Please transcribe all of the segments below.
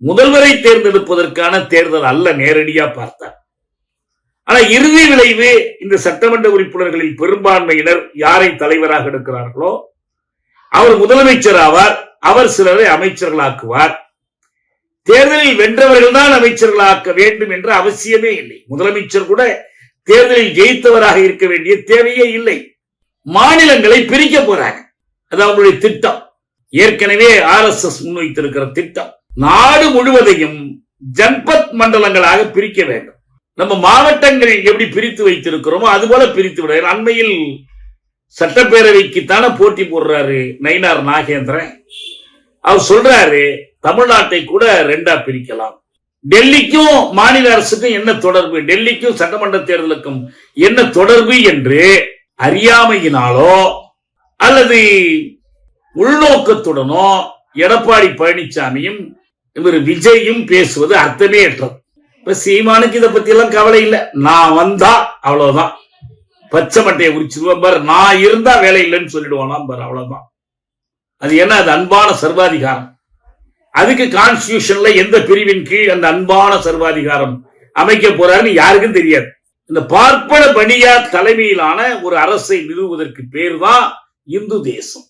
முதல்வரை தேர்ந்தெடுப்பதற்கான தேர்தல் அல்ல நேரடியா பார்த்தார். ஆனா இறுதி விளைவு இந்த சட்டமன்ற உறுப்பினர்களில் பெரும்பான்மையினர் யாரை தலைவராக எடுக்கிறார்களோ அவர் முதலமைச்சர் ஆவார். அவர் சிலரை அமைச்சர்களாக்குவார். தேர்தலில் வென்றவர்கள் தான் அமைச்சர்களாக்க வேண்டும் என்ற அவசியமே இல்லை. முதலமைச்சர் கூட தேர்தலில் ஜெயித்தவராக இருக்க வேண்டிய தேவையே இல்லை. மாநிலங்களை பிரிக்க போறாங்க. அது அவங்களுடைய திட்டம். ஏற்கனவே RSS முன்வைத்திருக்கிற திட்டம். நாடு முழுவதையும் ஜன்பத் மண்டலங்களாக பிரிக்க வேண்டும். நம்ம மாவட்டங்களில் எப்படி பிரித்து வைத்திருக்கிறோமோ அதுபோல பிரித்து விட. அண்மையில் சட்டப்பேரவைக்குத்தான போட்டி போடுறாரு நயினார் நாகேந்திரன். அவர் சொல்றாரு தமிழ்நாட்டை கூட ரெண்டா பிரிக்கலாம். டெல்லிக்கும் மாநில அரசுக்கும் என்ன தொடர்பு, டெல்லிக்கும் சட்டமன்ற தேர்தலுக்கும் என்ன தொடர்பு என்று அறியாமையினாலோ அல்லது உள்நோக்கத்துடனோ எடப்பாடி பழனிசாமியும் இவர் விஜயும் பேசுவது அர்த்தமே அற்றது. இப்ப சீமானுக்கு இதை பத்தி எல்லாம் கவலை இல்லை. நான் வந்தா அவ்வளவுதான், பச்சை மட்டையை உரிச்சிருவேன் பாரு, நான் இருந்தா வேலை இல்லைன்னு சொல்லிடுவானா பாரு, அவ்வளவுதான். அது என்ன, அது அன்பான சர்வாதிகாரம். அதுக்கு கான்ஸ்டிடியூஷன்ல எந்த பிரிவின் கீழ் அந்த அன்பான சர்வாதிகாரம் அமைக்க போறாருன்னு யாருக்கும் தெரியாது. இந்த பார்ப்பன பனியார் தலைமையிலான ஒரு அரசை நிறுவுவதற்கு பேர் தான் இந்து தேசம்.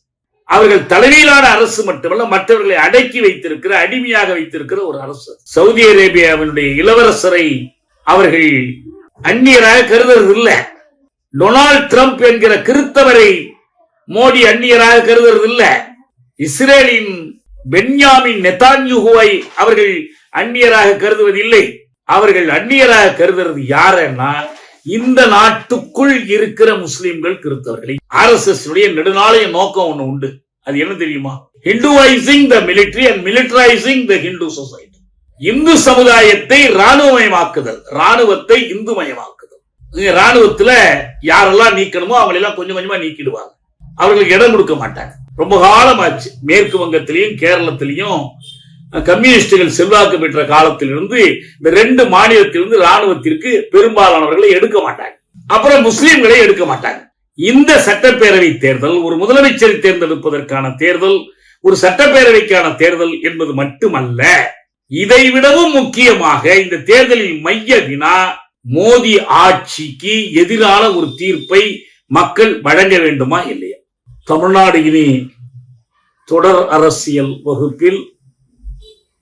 அவர்கள் தலைமையிலான அரசு மட்டுமல்ல, மற்றவர்களை அடக்கி வைத்திருக்கிற, அடிமையாக வைத்திருக்கிற ஒரு அரசு. சவுதி அரேபியாவினுடைய இளவரசரை அவர்கள் அந்நியராக கருதுறது இல்ல. டொனால்ட் ட்ரம்ப் என்கிற கிறிஸ்தவரை மோடி அந்நியராக கருதுறது இல்ல. இஸ்ரேலின் பென்யாமின் நெதான்யாஹுவை அவர்கள் அந்நியராக கருதுவதில்லை. அவர்கள் அந்நியராக கருதுறது யாருன்னா இந்த நாட்டுக்குள் இருக்கிற முஸ்லிம்கள், கிறிஸ்தவர்களை. RSS நெடுநாளைய நோக்கம் ஒண்ணு உண்டு. அது என்ன தெரியுமா? Hinduising the military and militarising the Hindu society. இந்து சமுதாயத்தை ராணுவமயமாக்குதல், ராணுவத்தை இந்துமயமாக்குதல். ராணுவத்துல யாரெல்லாம் நீக்கணுமோ அவங்களெல்லாம் கொஞ்சம் கொஞ்சமா நீக்கிடுவாங்க. அவர்களுக்கு இடம் கொடுக்க மாட்டாங்க. ரொம்ப காலமாச்சு. மேற்கு வங்கத்திலையும் கேரளத்திலையும் கம்யூனிஸ்டுகள் செல்வாக்கு பெற்ற காலத்திலிருந்து இந்த ரெண்டு மாநிலத்திலிருந்து ராணுவத்திற்கு பெரும்பாலானவர்களை எடுக்க மாட்டாங்க. அப்புறம் முஸ்லிம்களை எடுக்க மாட்டாங்க. இந்த சட்டப்பேரவை தேர்தல் ஒரு முதலமைச்சரை தேர்ந்தெடுப்பதற்கான தேர்தல், ஒரு சட்டப்பேரவைக்கான தேர்தல் என்பது மட்டுமல்ல. இதைவிடவும் முக்கியமாக இந்த தேர்தலில் மைய வினா மோடி ஆட்சிக்கு எதிரான ஒரு தீர்ப்பை மக்கள் வழங்க வேண்டுமா இல்லையா? தமிழ்நாடு இனி தொடர் அரசியல் வகுப்பில்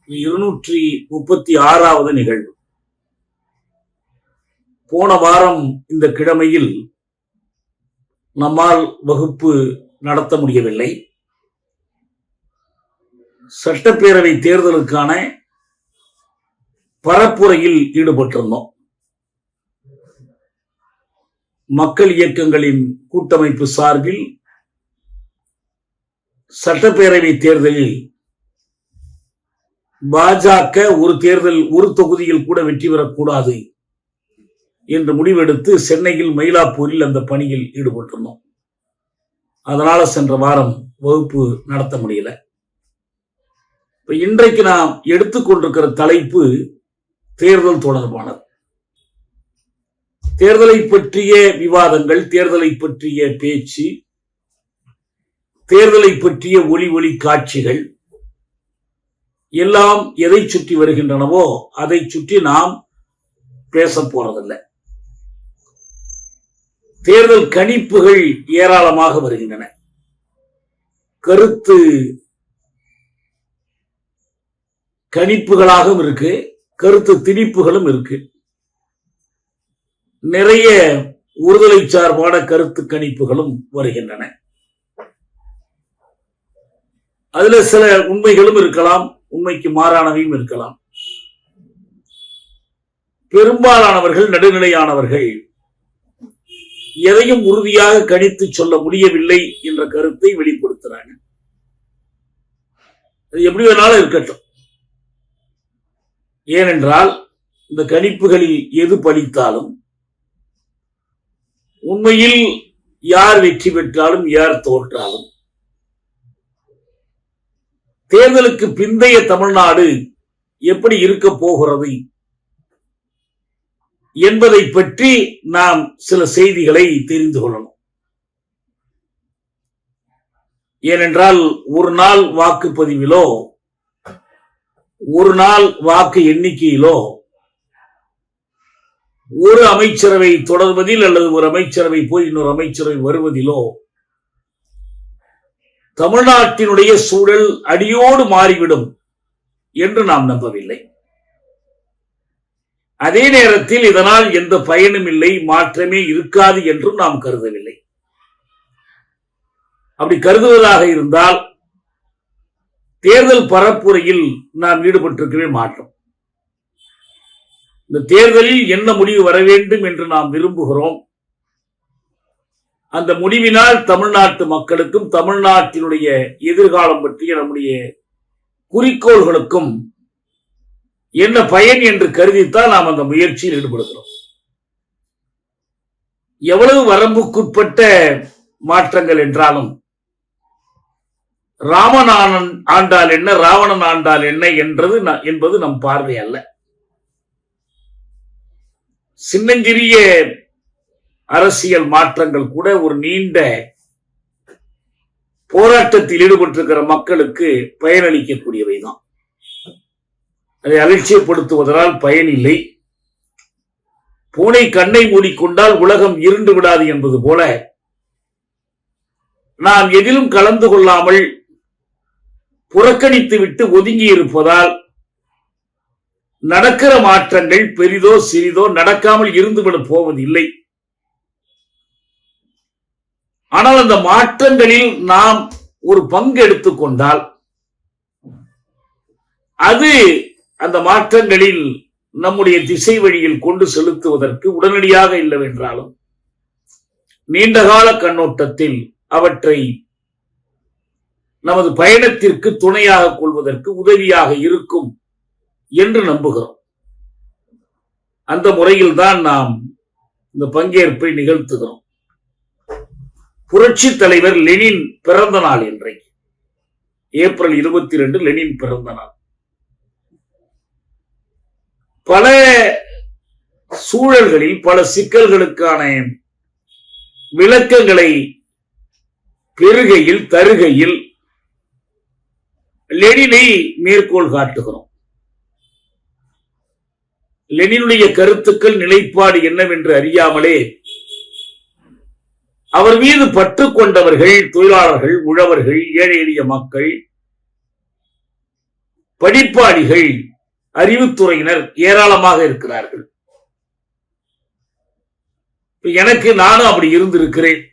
236வது நிகழ்வு. போன வாரம் இந்த கிழமையில் நம்மால் வகுப்பு நடத்த முடியவில்லை. சட்டப்பேரவை தேர்தலுக்கான பரப்புரையில் ஈடுபட்டிருந்தோம். மக்கள் இயக்கங்களின் கூட்டமைப்பு சார்பில் சட்டப்பேரவை தேர்தலில் பாஜக ஒரு தொகுதியில் கூட வெற்றி பெறக்கூடாது என்று முடிவெடுத்து சென்னையில் மயிலாப்பூரில் அந்த பணியில் ஈடுபட்டிருந்தோம். அதனால சென்ற வாரம் வகுப்பு நடத்த முடியல. இப்ப இன்றைக்கு நாம் எடுத்துக்கொண்டிருக்கிற தலைப்பு தேர்தல் தொடர்பானது. தேர்தலை பற்றிய விவாதங்கள், தேர்தலை பற்றிய பேச்சு, தேர்தலை பற்றிய ஒளி காட்சிகள் எல்லாம் எதை சுற்றி வருகின்றனவோ அதை சுற்றி நாம் பேச போறதில்லை. தேர்தல் கணிப்புகள் ஏராளமாக வருகின்றன. கருத்து கணிப்புகளாகவும் இருக்கு, கருத்து திணிப்புகளும் இருக்கு. நிறைய ஒருதலை சார்பான கருத்து கணிப்புகளும் வருகின்றன. அதுல சில உண்மைகளும் இருக்கலாம், உண்மைக்கு மாறானவையும் இருக்கலாம். பெரும்பாலானவர்கள், நடுநிலையானவர்கள் எதையும் உறுதியாக கணித்து சொல்ல முடியவில்லை என்ற கருத்தை வெளிப்படுத்துறாங்க. அது எப்படி வேணாலும் இருக்கட்டும். ஏனென்றால் இந்த கணிப்புகளில் எது பலித்தாலும் உண்மையில் யார் வெற்றி பெற்றாலும் யார் தோற்றாலும் தேர்தலுக்கு பிந்தைய தமிழ்நாடு எப்படி இருக்க போகிறது என்பதை பற்றி நாம் சில செய்திகளை தெரிந்து கொள்ளணும். ஏனென்றால் ஒரு நாள் வாக்குப்பதிவிலோ ஒரு நாள் வாக்கு எண்ணிக்கையிலோ ஒரு அமைச்சரவை தொடர்வதில் அல்லது ஒரு அமைச்சரவை போய் இன்னொரு அமைச்சரவை வருவதிலோ தமிழ்நாட்டினுடைய சூழல் அடியோடு மாறிவிடும் என்று நாம் நம்பவில்லை. அதே நேரத்தில் இதனால் எந்த பயனும் இல்லை, மாற்றமே இருக்காது என்றும் நாம் கருதவில்லை. அப்படி கருதுவதாக இருந்தால் தேர்தல் பரப்புரையில் நாம் ஈடுபட்டிருக்கவே மாட்டோம். இந்த தேர்தலில் என்ன முடிவு வர வேண்டும் என்று நாம் விரும்புகிறோம், அந்த முடிவினால் தமிழ்நாட்டு மக்களுக்கும் தமிழ்நாட்டினுடைய எதிர்காலம் பற்றிய நம்முடைய குறிக்கோள்களுக்கும் என்ன பயன் என்று கருதித்தான் நாம் அந்த முயற்சியில் ஈடுபடுகிறோம். எவ்வளவு வரம்புக்குட்பட்ட மாற்றங்கள் என்றாலும் ராமன் ஆண்டால் என்ன, ராவணன் ஆண்டால் என்ன என்பது நம் பார்வை அல்ல. சின்னஞ்சிறிய அரசியல் மாற்றங்கள் கூட ஒரு நீண்ட போராட்டத்தில் ஈடுபட்டிருக்கிற மக்களுக்கு பயனளிக்கக்கூடியவைதான். அதை அலட்சியப்படுத்துவதனால் பயனில்லை. பூனை கண்ணை மூடிக்கொண்டால் உலகம் இருண்டு விடாது என்பது போல நாம் எதிலும் கலந்து கொள்ளாமல் புறக்கணித்து விட்டு ஒதுங்கி இருப்பதால் நடக்கிற மாற்றங்கள் பெரிதோ சிறிதோ நடக்காமல் இருந்துவிட போவதில்லை. ஆனால் அந்த மாற்றங்களில் நாம் ஒரு பங்கு எடுத்துக்கொண்டால் அது அந்த மாற்றங்களில் நம்முடைய திசை வழியில் கொண்டு செலுத்துவதற்கு உடனடியாக இல்லவென்றாலும் நீண்டகால கண்ணோட்டத்தில் அவற்றை நமது பயணத்திற்கு துணையாக கொள்வதற்கு உதவியாக இருக்கும் என்று நம்புகிறோம். அந்த முறையில் தான் நாம் இந்த பங்கேற்பை நிகழ்த்துகிறோம். புரட்சி தலைவர் லெனின் பிறந்த நாள் இன்றைக்கு ஏப்ரல் 22 லெனின் பிறந்த நாள். பல சூழல்களில் பல சிக்கல்களுக்கான விளக்கங்களை பெறுகையில் தருகையில் லெனினை மேற்கோள் காட்டுகிறோம். லெனினுடைய கருத்துக்கள் நிலைப்பாடு என்னவென்று அறியாமலே அவர் மீது பற்று கொண்டவர்கள் தொழிலாளர்கள், உழவர்கள், ஏழை எளிய மக்கள், படிப்பாளிகள், அறிவுத்துறையினர் ஏராளமாக இருக்கிறார்கள். எனக்கு நானும் அப்படி இருந்திருக்கிறேன்.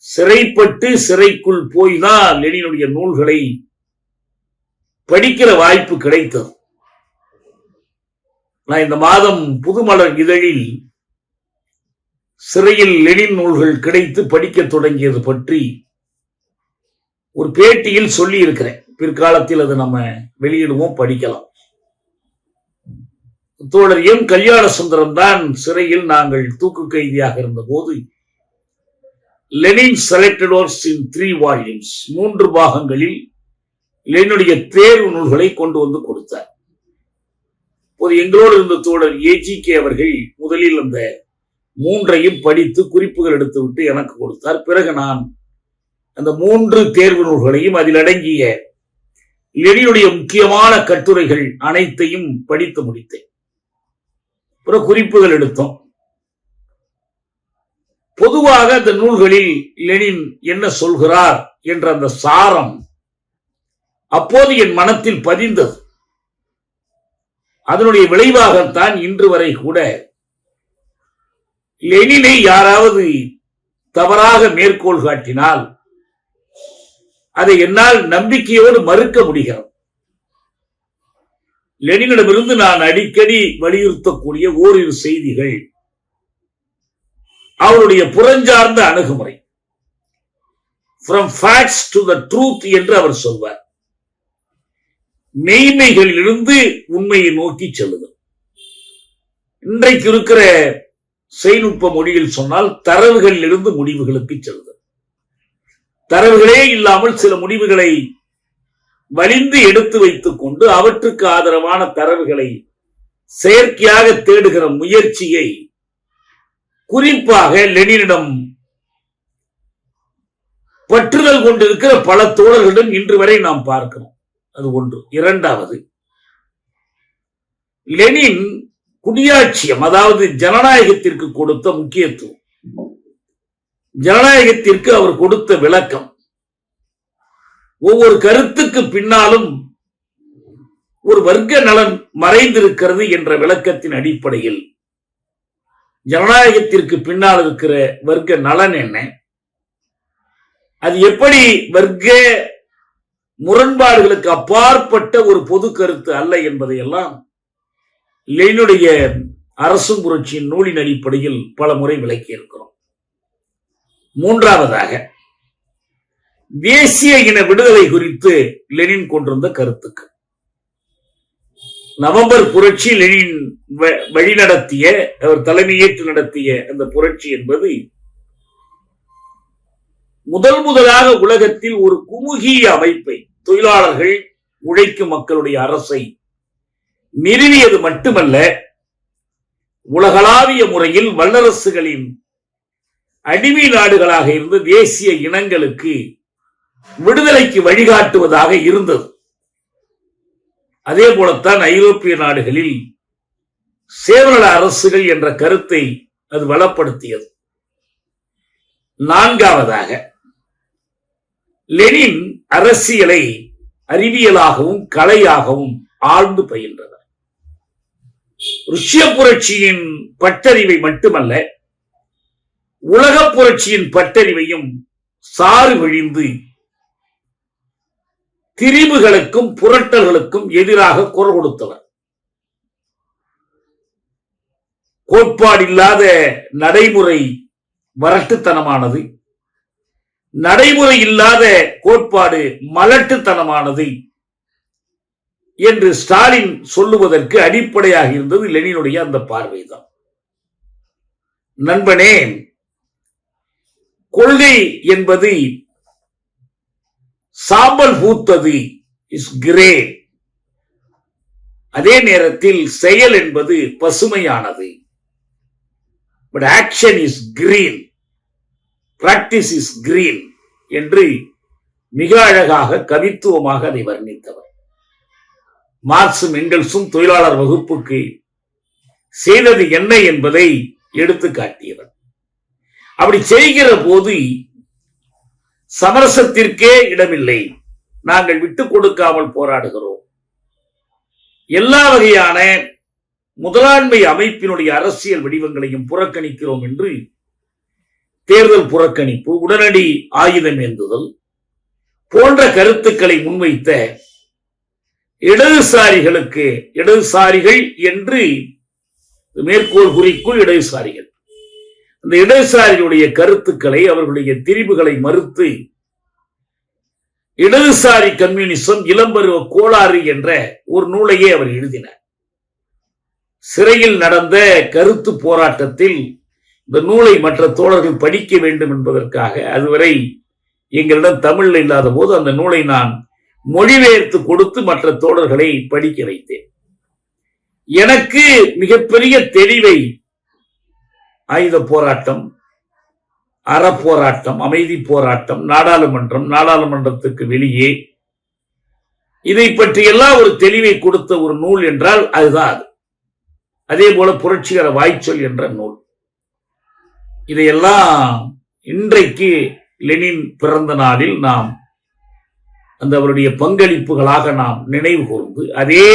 சிறைப்பட்டு சிறைக்குள் போய்தான் லெனினுடைய நூல்களை படிக்கிற வாய்ப்பு கிடைத்தது. நான் இந்த மாதம் புதுமலர் இதழில் சிறையில் லெனின் நூல்கள் கிடைத்து படிக்க தொடங்கியது பற்றி ஒரு பேட்டியில் சொல்லி இருக்கிறேன். பிற்காலத்தில் அது நம்ம வெளியிடுவோம், படிக்கலாம். தோழர் எம் கல்யாண சுந்தரம் தான் சிறையில் நாங்கள் தூக்கு கைதியாக இருந்த போது Lenin selected works in 3 volumes 3 பாகங்களில் லெனினுடைய தேர்வு நூல்களை கொண்டு வந்து கொடுத்தார். ஒரு எங்களோடு இருந்த தோழர் ஏஜிகே அவர்கள் முதலில் அந்த 3ஐயும் படித்து குறிப்புகள் எடுத்துவிட்டு எனக்கு கொடுத்தார். பிறகு நான் அந்த 3 தேர்வு நூல்களையும் அதில் அடங்கிய லெனினுடைய முக்கியமான கட்டுரைகள் அனைத்தையும் படித்து முடித்தேன். பிறகு குறிப்புகள் எடுத்தோம். பொதுவாக அந்த நூல்களில் லெனின் என்ன சொல்கிறார் என்ற அந்த சாரம் அப்போது என் மனத்தில் பதிந்தது. அதனுடைய விளைவாகத்தான் இன்று வரை கூட லெனினை யாராவது தவறாக மேற்கோள் காட்டினால் அதை என்னால் நம்பிக்கையோடு மறுக்க முடிகிறது. லெனினிடமிருந்து நான் அடிக்கடி வலியுறுத்தக்கூடிய ஓரிரு செய்திகள் அவருடைய புறஞ்சார்ந்த அணுகுமுறை, from facts to the truth என்று அவர் சொல்வார். மெய்மைகளிலிருந்து உண்மையை நோக்கி செல்லுதல். இன்றைக்கு இருக்கிற செய்நுட்ப மொழியில் சொன்னால் தரவுகளில் இருந்து முடிவுகளுக்கு செல்லுதல். தரவுகளே இல்லாமல் சில முடிவுகளை வலிந்து எடுத்து வைத்துக் கொண்டு அவற்றுக்கு ஆதரவான தரவுகளை செயற்கையாக தேடுகிற முயற்சியை குறிப்பாக லெனினிடம் பற்றுதல் கொண்டிருக்கிற பல தோழர்களிடம் இன்று வரை நாம் பார்க்கிறோம். அது ஒன்று. இரண்டாவது, லெனின் குடியாட்சியம், அதாவது ஜனநாயகத்திற்கு கொடுத்த முக்கியத்துவம், ஜனநாயகத்திற்கு அவர் கொடுத்த விளக்கம், ஒவ்வொரு கருத்துக்கு பின்னாலும் ஒரு வர்க்க நலன் மறைந்திருக்கிறது என்ற விளக்கத்தின் அடிப்படையில் ஜனநாயகத்திற்கு பின்னால் இருக்கிற வர்க்க நலன் என்ன, அது எப்படி வர்க்க முரண்பாடுகளுக்கு அப்பாற்பட்ட ஒரு பொது கருத்து அல்ல என்பதையெல்லாம் லெனினுடைய அரசும் புரட்சியின் நூலின் அடிப்படையில் பல முறை விளக்கி இருக்கிறோம். மூன்றாவதாக, தேசிய இன விடுதலை குறித்து லெனின் கொண்டிருந்த கருத்துக்கள். நவம்பர் புரட்சி லெனின் வழிநடத்திய, அவர் தலைமையேற்று நடத்திய அந்த புரட்சி என்பது முதலாக உலகத்தில் ஒரு குமுகிய அமைப்பை, தொழிலாளர்கள் உழைக்கும் மக்களுடைய அரசை நிறுவியது மட்டுமல்ல, உலகளாவிய முறையில் வல்லரசுகளின் அடிமை நாடுகளாக இருந்த தேசிய இனங்களுக்கு விடுதலைக்கு வழிகாட்டுவதாக இருந்தது. அதே போலத்தான் ஐரோப்பிய நாடுகளில் சேவநல அரசுகள் என்ற கருத்தை அது வளப்படுத்தியது. நான்காவதாக, லெனின் அரசியலை அறிவியலாகவும் கலையாகவும் ஆழ்ந்து பயின்றவர். ருஷ்ய புரட்சியின் பட்டறிவை மட்டுமல்ல, உலக புரட்சியின் பட்டறிவையும் சாறு விழிந்து திரிவுகளுக்கும் புரட்டல்களுக்கும் எதிராக குரல் கொடுத்தவர். கோட்பாடில்லாத நடைமுறை வரட்டுத்தனமானது, நடைமுறை இல்லாத கோட்பாடு மலட்டுத்தனமானது என்று ஸ்டாலின் சொல்லுவதற்கு அடிப்படையாக இருந்தது லெனினுடைய அந்த பார்வைதான். நண்பனே, கொள்கை என்பது சாம்பல் பூத்தது, இஸ் கிரே. அதே நேரத்தில் செயல் என்பது பசுமையானது. But action is green, practice is green என்று மிக அழகாக கவித்துவமாக அதை வர்ணித்தவர். மார்க்சும் எங்கெல்ஸும் தொழிலாளர் வகுப்புக்கு செய்தது என்ன என்பதை எடுத்து காட்டியவர். அப்படி செய்கிற போது சமரசத்திற்கே இடமில்லை, நாங்கள் விட்டுக் கொடுக்காமல் போராடுகிறோம், எல்லா வகையான முதலாண்மை அமைப்பினுடைய அரசியல் வடிவங்களையும் புறக்கணிக்கிறோம் என்று தேர்தல் புறக்கணிப்பு, உடனடி ஆயுதம் ஏந்துதல் போன்ற கருத்துக்களை முன்வைத்த இடதுசாரிகளுக்கு, இடதுசாரிகள் என்று மேற்கோள் குறிக்குள் இடதுசாரிகள், அந்த இடதுசாரிகளுடைய கருத்துக்களை, அவர்களுடைய திரிவுகளை மறுத்து இடதுசாரி கம்யூனிசம் இளம்பருவ கோளாறு என்ற ஒரு நூலையே அவர் எழுதினார். சிறையில் நடந்த கருத்து போராட்டத்தில் இந்த நூலை மற்ற தோழர்கள் படிக்க வேண்டும் என்பதற்காக, அதுவரை எங்களிடம் தமிழ்ல இல்லாத போது அந்த நூலை நான் மொழிபெயர்த்து கொடுத்து மற்ற தோழர்களை படிக்க வைத்தேன். எனக்கு மிகப்பெரிய தெளிவை ஆயுத போராட்டம், அறப்போராட்டம், அமைதி போராட்டம், நாடாளுமன்றம், நாடாளுமன்றத்துக்கு வெளியே, இதை பற்றி எல்லாம் ஒரு தெளிவை கொடுத்த ஒரு நூல் என்றால் அதுதான் அது. அதே போல புரட்சிகர வாய்ச்சொல் என்ற நூல். இதையெல்லாம் இன்றைக்கு லெனின் பிறந்த நாளில் நாம் அந்த அவருடைய பங்களிப்புகளாக நாம் நினைவு கூர்ந்து, அதே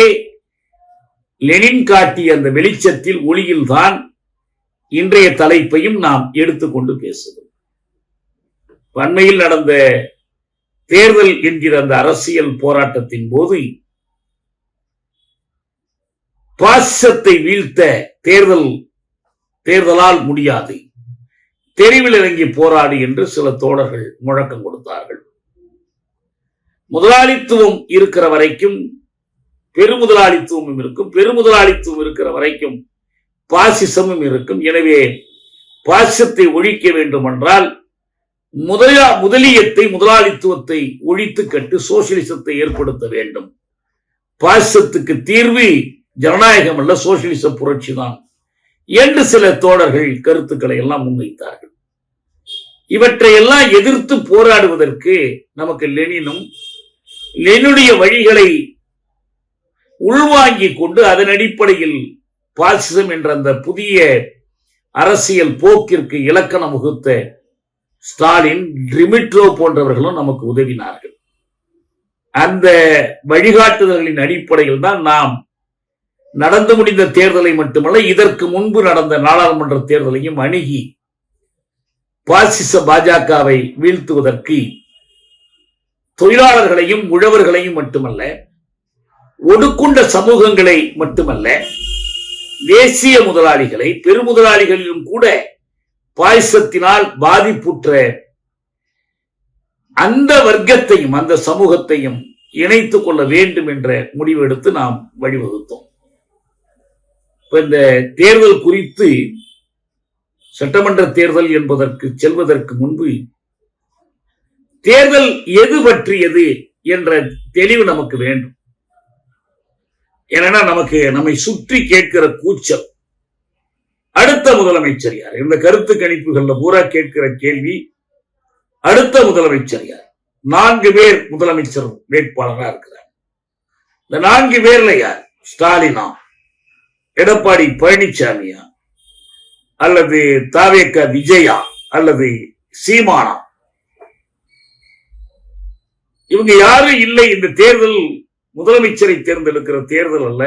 லெனின் காட்டிய அந்த வெளிச்சத்தில், ஒளியில் தான் இன்றைய தலைப்பையும் நாம் எடுத்துக்கொண்டு பேசுவோம். அண்மையில் நடந்த தேர்தல் என்கிற அந்த அரசியல் போராட்டத்தின் போது பாசிசத்தை வீழ்த்த தேர்தலால் முடியாது, தெருவில் இறங்கி போராடு என்று சில தோழர்கள் முழக்கம் கொடுத்தார்கள். முதலாளித்துவம் இருக்கிற வரைக்கும் பெருமுதலாளித்துவமும் இருக்கும், பெருமுதலாளித்துவம் இருக்கிற வரைக்கும் பாசிசமும் இருக்கும். எனவே பாசிசத்தை ஒழிக்க வேண்டும் என்றால் முதலியத்தை, முதலாளித்துவத்தை ஒழித்து கட்டு சோசியலிசத்தை ஏற்படுத்த வேண்டும். பாசிசத்துக்கு தீர்வு ஜனநாயகம் அல்ல, சோசியலிச புரட்சி தான் என்று சில தோழர்கள் கருத்துக்களை எல்லாம் முன்வைத்தார்கள். இவற்றை எல்லாம் எதிர்த்து போராடுவதற்கு நமக்கு லெனினும் லெனினுடைய வழிகளை உள்வாங்கிக் கொண்டு அதன் அடிப்படையில் பாசிசம் என்ற அந்த புதிய அரசியல் போக்கிற்கு இலக்கணம் வகுத்த ஸ்டாலின், டிமிட்ரோ போன்றவர்களும் நமக்கு உதவினார்கள். அந்த வழிகாட்டுதல்களின் அடிப்படையில் தான் நாம் நடந்து முடிந்த தேர்தலை மட்டுமல்ல, இதற்கு முன்பு நடந்த நாடாளுமன்ற தேர்தலையும் அணுகி பாசிச பாஜகவை வீழ்த்துவதற்கு தொழிலாளர்களையும் உழவர்களையும் மட்டுமல்ல, ஒடுக்குண்ட சமூகங்களை மட்டுமல்ல, தேசிய முதலாளிகளை, பெருமுதலாளிகளிலும் கூட பாசிசத்தினால் பாதிப்புற்ற அந்த வர்க்கத்தையும் அந்த சமூகத்தையும் இணைத்துக் கொள்ள வேண்டும் என்ற முடிவு எடுத்து நாம் வழிவகுத்தோம். இந்த தேர்தல் குறித்து, சட்டமன்ற தேர்தல் என்பதற்கு செல்வதற்கு முன்பு தேர்தல் எது பற்றியது என்ற தெளிவு நமக்கு வேண்டும். ஏன்னா நம்மை சுற்றி கேட்கிற கூச்சல், அடுத்த முதலமைச்சர் யார்? இந்த கருத்து கணிப்புகள்ல பூரா கேட்கிற கேள்வி, அடுத்த முதலமைச்சர் யார்? 4 பேர் முதலமைச்சர் வேட்பாளராக இருக்கிறார். இந்த 4 பேர்ல யார்? ஸ்டாலினா, எடப்பாடி பழனிசாமியா, அல்லது தாவேக விஜயா, அல்லது சீமானா? இவங்க யாரும் இல்லை. இந்த தேர்தல் முதலமைச்சரை தேர்ந்தெடுக்கிற தேர்தல் அல்ல.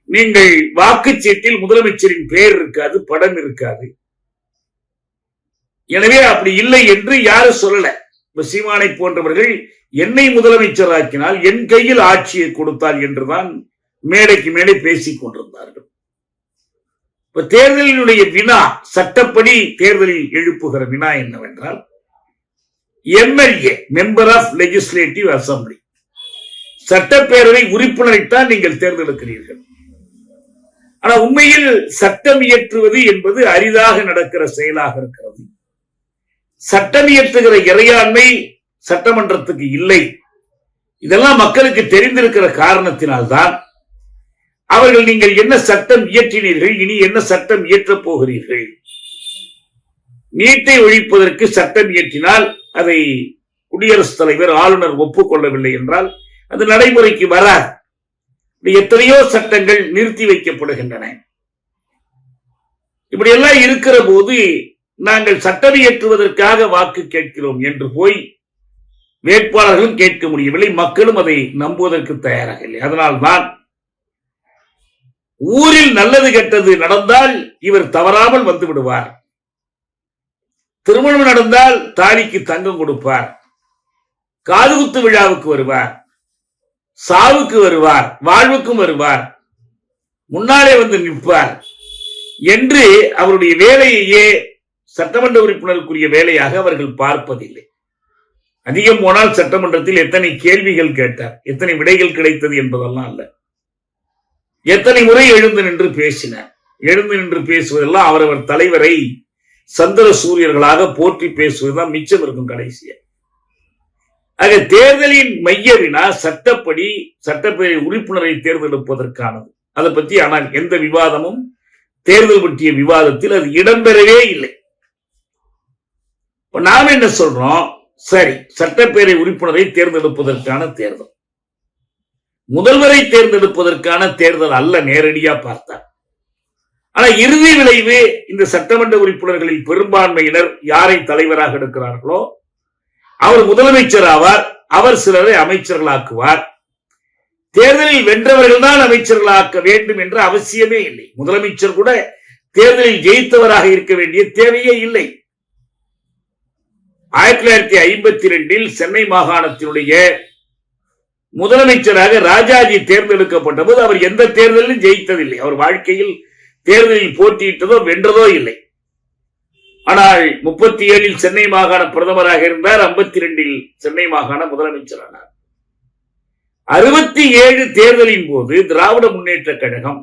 நீங்கள் வாக்குச்சீட்டில் முதலமைச்சரின் பெயர் இருக்காது, படம் இருக்காது. எனவே அப்படி இல்லை என்று யாரும் சொல்லல. சீமானை போன்றவர்கள் என்னை முதலமைச்சராக்கினால் என் கையில் ஆட்சியை கொடுத்தால் என்றுதான் மேடைக்கு மேடை பேசிக் கொண்டிருந்தார்கள். இப்ப தேர்தலினுடைய வினா, சட்டப்படி தேர்தலில் எழுப்புகிற வினா என்னவென்றால், MLA, member of legislative assembly, சட்டப்பேரவை உறுப்பினரைத்தான் நீங்கள் தேர்ந்தெடுக்கிறீர்கள். ஆனா உண்மையில் சட்டம் இயற்றுவது என்பது அரிதாக நடக்கிற செயலாக இருக்கிறது. சட்டம் இயற்றுகிற இறையாண்மை சட்டமன்றத்துக்கு இல்லை. இதெல்லாம் மக்களுக்கு தெரிந்திருக்கிற காரணத்தினால்தான் அவர்கள் நீங்கள் என்ன சட்டம் இயற்றினீர்கள், இனி என்ன சட்டம் இயற்றப் போகிறீர்கள், நீட்டை ஒழிப்பதற்கு சட்டம் இயற்றினால் அதை குடியரசுத் தலைவர், ஆளுநர் ஒப்புக்கொள்ளவில்லை என்றால் அது நடைமுறைக்கு வராது. எத்தனையோ சட்டங்கள் நிறுத்தி வைக்கப்படுகின்றன. இப்படியெல்லாம் இருக்கிற போது நாங்கள் சட்டம் இயற்றுவதற்காக வாக்கு கேட்கிறோம் என்று போய் வேட்பாளர்களும் கேட்க முடியவில்லை, மக்களும் அதை நம்புவதற்கு தயாராக இல்லை. அதனால்தான் ஊரில் நல்லது கெட்டது நடந்தால் இவர் தவறாமல் வந்து விடுவார், திருமணம் நடந்தால் தாலிக்கு தங்கம் கொடுப்பார், காதுகுத்து விழாவுக்கு வருவார், சாவுக்கு வருவார், வாழ்வுக்கும் வருவார், முன்னாலே வந்து நிற்பார் என்று அவருடைய வேலையையே சட்டமன்ற உறுப்பினருக்குரிய வேலையாக அவர்கள் பார்ப்பதில்லை. அதிகம் போனால் சட்டமன்றத்தில் எத்தனை கேள்விகள் கேட்டார், எத்தனை விடைகள் கிடைத்தது என்பதெல்லாம் அல்ல, எத்தனை முறை எழுந்து நின்று பேசினார். எழுந்து நின்று பேசுவதெல்லாம் அவரவர் தலைவரை சந்திர சூரியர்களாக போற்றி பேசுவதுதான் மிச்சம் இருக்கும் கடைசியா. ஆக தேர்தலின் மைய வினா சட்டப்படி சட்டப்பேரவை உறுப்பினரை தேர்ந்தெடுப்பதற்கானது. அதை பற்றி ஆனால் எந்த விவாதமும் தேர்தல் பற்றிய விவாதத்தில் அது இடம்பெறவே இல்லை. நாம் என்ன சொல்றோம்? சரி, சட்டப்பேரவை உறுப்பினரை தேர்ந்தெடுப்பதற்கான தேர்தல், முதல்வரை தேர்ந்தெடுப்பதற்கான தேர்தல் அல்ல நேரடியா பார்த்தார். ஆனா இறுதி விளைவு இந்த சட்டமன்ற உறுப்பினர்களில் பெரும்பான்மையினர் யாரை தலைவராக எடுக்கிறார்களோ அவர் முதலமைச்சர் ஆவார், அவர் சிலரை அமைச்சர்களாக்குவார். தேர்தலில் வென்றவர்கள் தான் அமைச்சர்களாக்க வேண்டும் என்ற அவசியமே இல்லை. முதலமைச்சர் கூட தேர்தலில் ஜெயித்தவராக இருக்க வேண்டிய தேவையே இல்லை. 1952 சென்னை மாகாணத்தினுடைய முதலமைச்சராக ராஜாஜி தேர்ந்தெடுக்கப்பட்ட போது அவர் எந்த தேர்தலிலும் ஜெயித்ததில்லை. அவர் வாழ்க்கையில் தேர்தலில் போட்டியிட்டதோ வென்றதோ இல்லை. ஆனால் 37 சென்னை மாகாண பிரதமராக இருந்தார், 52 சென்னை மாகாண முதலமைச்சரானார். 67 தேர்தலின் போது திராவிட முன்னேற்ற கழகம்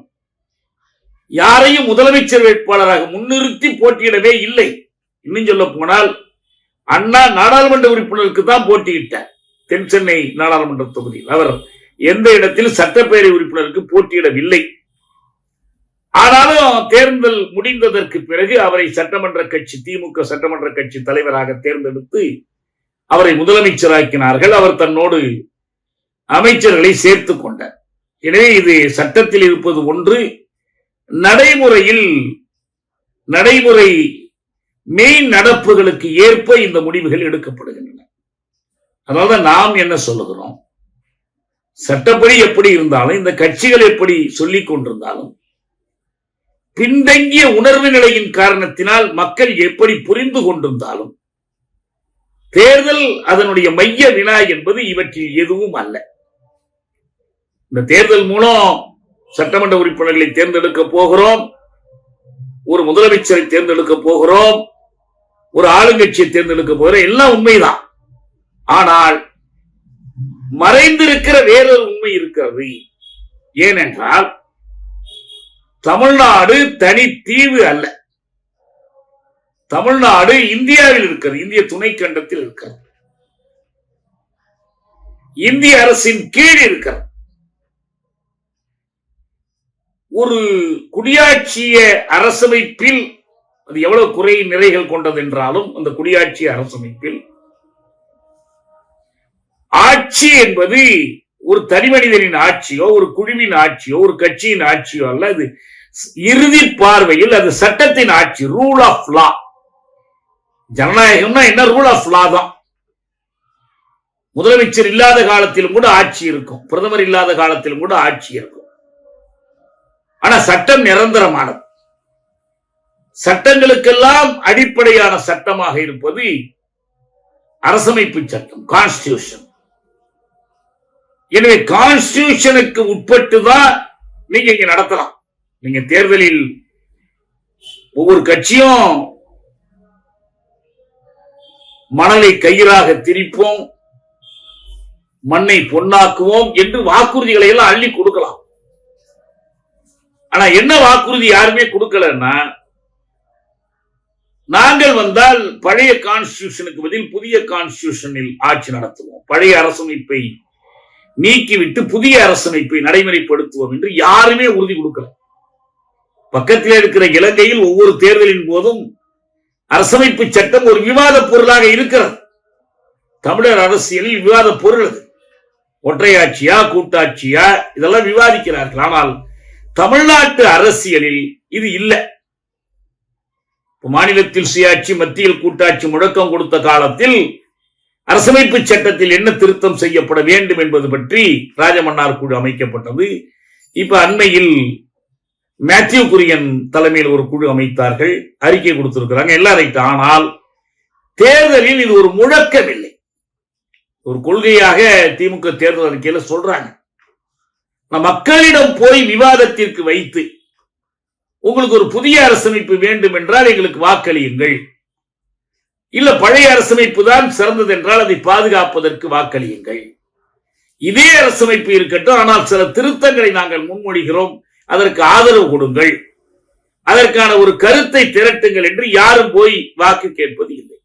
யாரையும் முதலமைச்சர் வேட்பாளராக முன்னிறுத்தி போட்டியிடவே இல்லை. இன்னும் சொல்ல போனால் அண்ணா நாடாளுமன்ற உறுப்பினருக்கு தான் போட்டியிட்டார். தென் சென்னை நாடாளுமன்ற தொகுதியில் அவர் எந்த இடத்தில் சட்டப்பேரவை உறுப்பினருக்கு போட்டியிடவில்லை. ஆனாலும் தேர்தல் முடிந்ததற்கு பிறகு அவரை சட்டமன்ற கட்சி, திமுக சட்டமன்ற கட்சி தலைவராக தேர்ந்தெடுத்து அவரை முதலமைச்சராக்கினார்கள். அவர் தன்னோடு அமைச்சர்களை சேர்த்துக் கொண்டார். எனவே இது சட்டத்தில் இருப்பது ஒன்று, நடைமுறை மெய் நடப்புகளுக்கு ஏற்ப இந்த முடிவுகள் எடுக்கப்படுகின்றன. அதனால்தான் நாம் என்ன சொல்லுகிறோம், சட்டப்படி எப்படி இருந்தாலும், இந்த கட்சிகள் எப்படி சொல்லிக் கொண்டிருந்தாலும், பின்தங்கிய உணர்வு நிலையின் காரணத்தினால் மக்கள் எப்படி புரிந்து கொண்டிருந்தாலும், தேர்தல் அதனுடைய மைய வினா என்பது இவற்றில் எதுவும் அல்ல. இந்த தேர்தல் மூலம் சட்டமன்ற உறுப்பினர்களை தேர்ந்தெடுக்க போகிறோம், ஒரு முதலமைச்சரை தேர்ந்தெடுக்க போகிறோம், ஒரு ஆளுங்கட்சியை தேர்ந்தெடுக்க போகிறோம், எல்லாம் உண்மைதான். ஆனால் மறைந்திருக்கிற வேறொரு உண்மை இருக்கிறது. ஏனென்றால் தமிழ்நாடு தனி தீவு அல்ல. தமிழ்நாடு இந்தியாவில் இருக்கிறது, இந்திய துணை கண்டத்தில் இருக்கிறது, இந்திய அரசின் கீழ் இருக்கிறது. ஒரு குடியாட்சிய அரசமைப்பில் அது எவ்வளவு குறை நிறைகள் கொண்டது என்றாலும், அந்த குடியாட்சிய அரசமைப்பில் ஆட்சி என்பது ஒரு தனிமனிதனின் ஆட்சியோ, ஒரு குழுவின் ஆட்சியோ, ஒரு கட்சியின் ஆட்சியோ அல்ல. அது இறுதி பார்வையில் அது சட்டத்தின் ஆட்சி, ரூல் ஆஃப் லா. ஜனநாயகம்னா என்ன? ரூல் ஆஃப் லா தான். முதலமைச்சர் இல்லாத காலத்திலும் கூட ஆட்சி இருக்கும், பிரதமர் இல்லாத காலத்திலும் கூட ஆட்சி இருக்கும். ஆனா சட்டம் நிரந்தரமானது. சட்டங்களுக்கெல்லாம் அடிப்படையான சட்டமாக இருப்பது அரசமைப்பு சட்டம், கான்ஸ்டிடியூஷன். எனவே கான்ஸ்டிடியூஷனுக்கு உட்பட்டுதான் நீங்க இங்க நடத்தலாம். நீங்க தேர்தலில் ஒவ்வொரு கட்சியும் மணலை கயிறாக திரிப்போம், மண்ணை பொன்னாக்குவோம் என்று வாக்குறுதிகளை எல்லாம் அள்ளி கொடுக்கலாம். ஆனா என்ன வாக்குறுதி யாருமே கொடுக்கலன்னா, நாங்கள் வந்தால் பழைய கான்ஸ்டிடியூஷனுக்கு பதில் புதிய கான்ஸ்டிடியூஷனில் ஆட்சி நடத்துவோம், பழைய அரசமைப்பை நீக்கிவிட்டு புதிய அரசமைப்பை நடைமுறைப்படுத்துவோம் என்று யாருமே உறுதி கொடுக்கல. பக்கத்தில் இருக்கிற இலங்கையில் ஒவ்வொரு தேர்தலின் போதும் அரசமைப்பு சட்டம் ஒரு விவாத பொருளாக இருக்கிறது. தமிழர் அரசியலில் விவாத பொருள் அது. ஒற்றையாட்சியா கூட்டாட்சியா இதெல்லாம் விவாதிக்கிறார்கள். ஆனால் தமிழ்நாட்டு அரசியலில் இது இல்லை. மாநிலத்தில் சுயாட்சி, மத்தியில் கூட்டாட்சி முழக்கம் கொடுத்த காலத்தில் அரசமைப்பு சட்டத்தில் என்ன திருத்தம் செய்யப்பட வேண்டும் என்பது பற்றி ராஜமன்னார் குழு அமைக்கப்பட்டது. இப்ப அண்மையில் மேத்யூ குரியன் தலைமையில் ஒரு குழு அமைத்தார்கள், அறிக்கை கொடுத்திருக்கிறாங்க, எல்லாரும். ஆனால் தேர்தலில் இது ஒரு முழக்கம் இல்லை, ஒரு கொள்கையாக திமுக தேர்தல் அறிக்கையில சொல்றாங்க. மக்களிடம் போய் விவாதத்திற்கு வைத்து, உங்களுக்கு ஒரு புதிய அரசமைப்பு வேண்டும் என்றால் எங்களுக்கு வாக்களியுங்கள், இல்ல பழைய அரசமைப்பு தான் சிறந்தது என்றால் அதை பாதுகாப்பதற்கு வாக்களியுங்கள், இதே அரசமைப்பு இருக்கட்டும், ஆனால் சில திருத்தங்களை நாங்கள் முன்மொழிகிறோம், அதற்கு ஆதரவு கொடுங்கள், அதற்கான ஒரு கருத்தை திரட்டுங்கள் என்று யாரும் போய் வாக்கு கேட்பது இல்லை.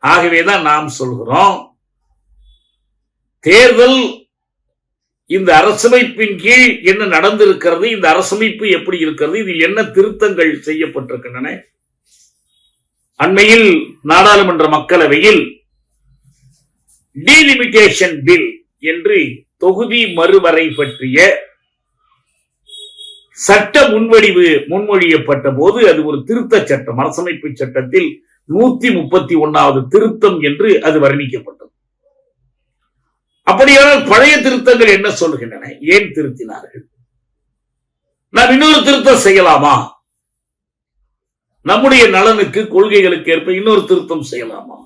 ஆகவேதான் நாம் சொல்கிறோம், தேர்தல் இந்த அரசமைப்பின் கீழ் என்ன நடந்திருக்கிறது, இந்த அரசமைப்பு எப்படி இருக்கிறது, இதில் என்ன திருத்தங்கள் செய்யப்பட்டிருக்கின்றன. அண்மையில் நாடாளுமன்ற மக்களவையில் டீலிமிட்டேஷன் பில் என்று தொகுதி மறுவரை பற்றிய சட்ட முன்வடிவு முன்மொழியப்பட்ட போது அது ஒரு திருத்த சட்டம், அரசமைப்பு சட்டத்தில் 131வது திருத்தம் என்று அது வர்ணிக்கப்பட்டது. அப்படியானால் பழைய திருத்தங்கள் என்ன சொல்கின்றன, ஏன் திருத்தினார்கள், நாம் இன்னொரு திருத்தம் செய்யலாமா, நம்முடைய நலனுக்கு கொள்கைகளுக்கு ஏற்ப இன்னொரு திருத்தம் செய்யலாமா,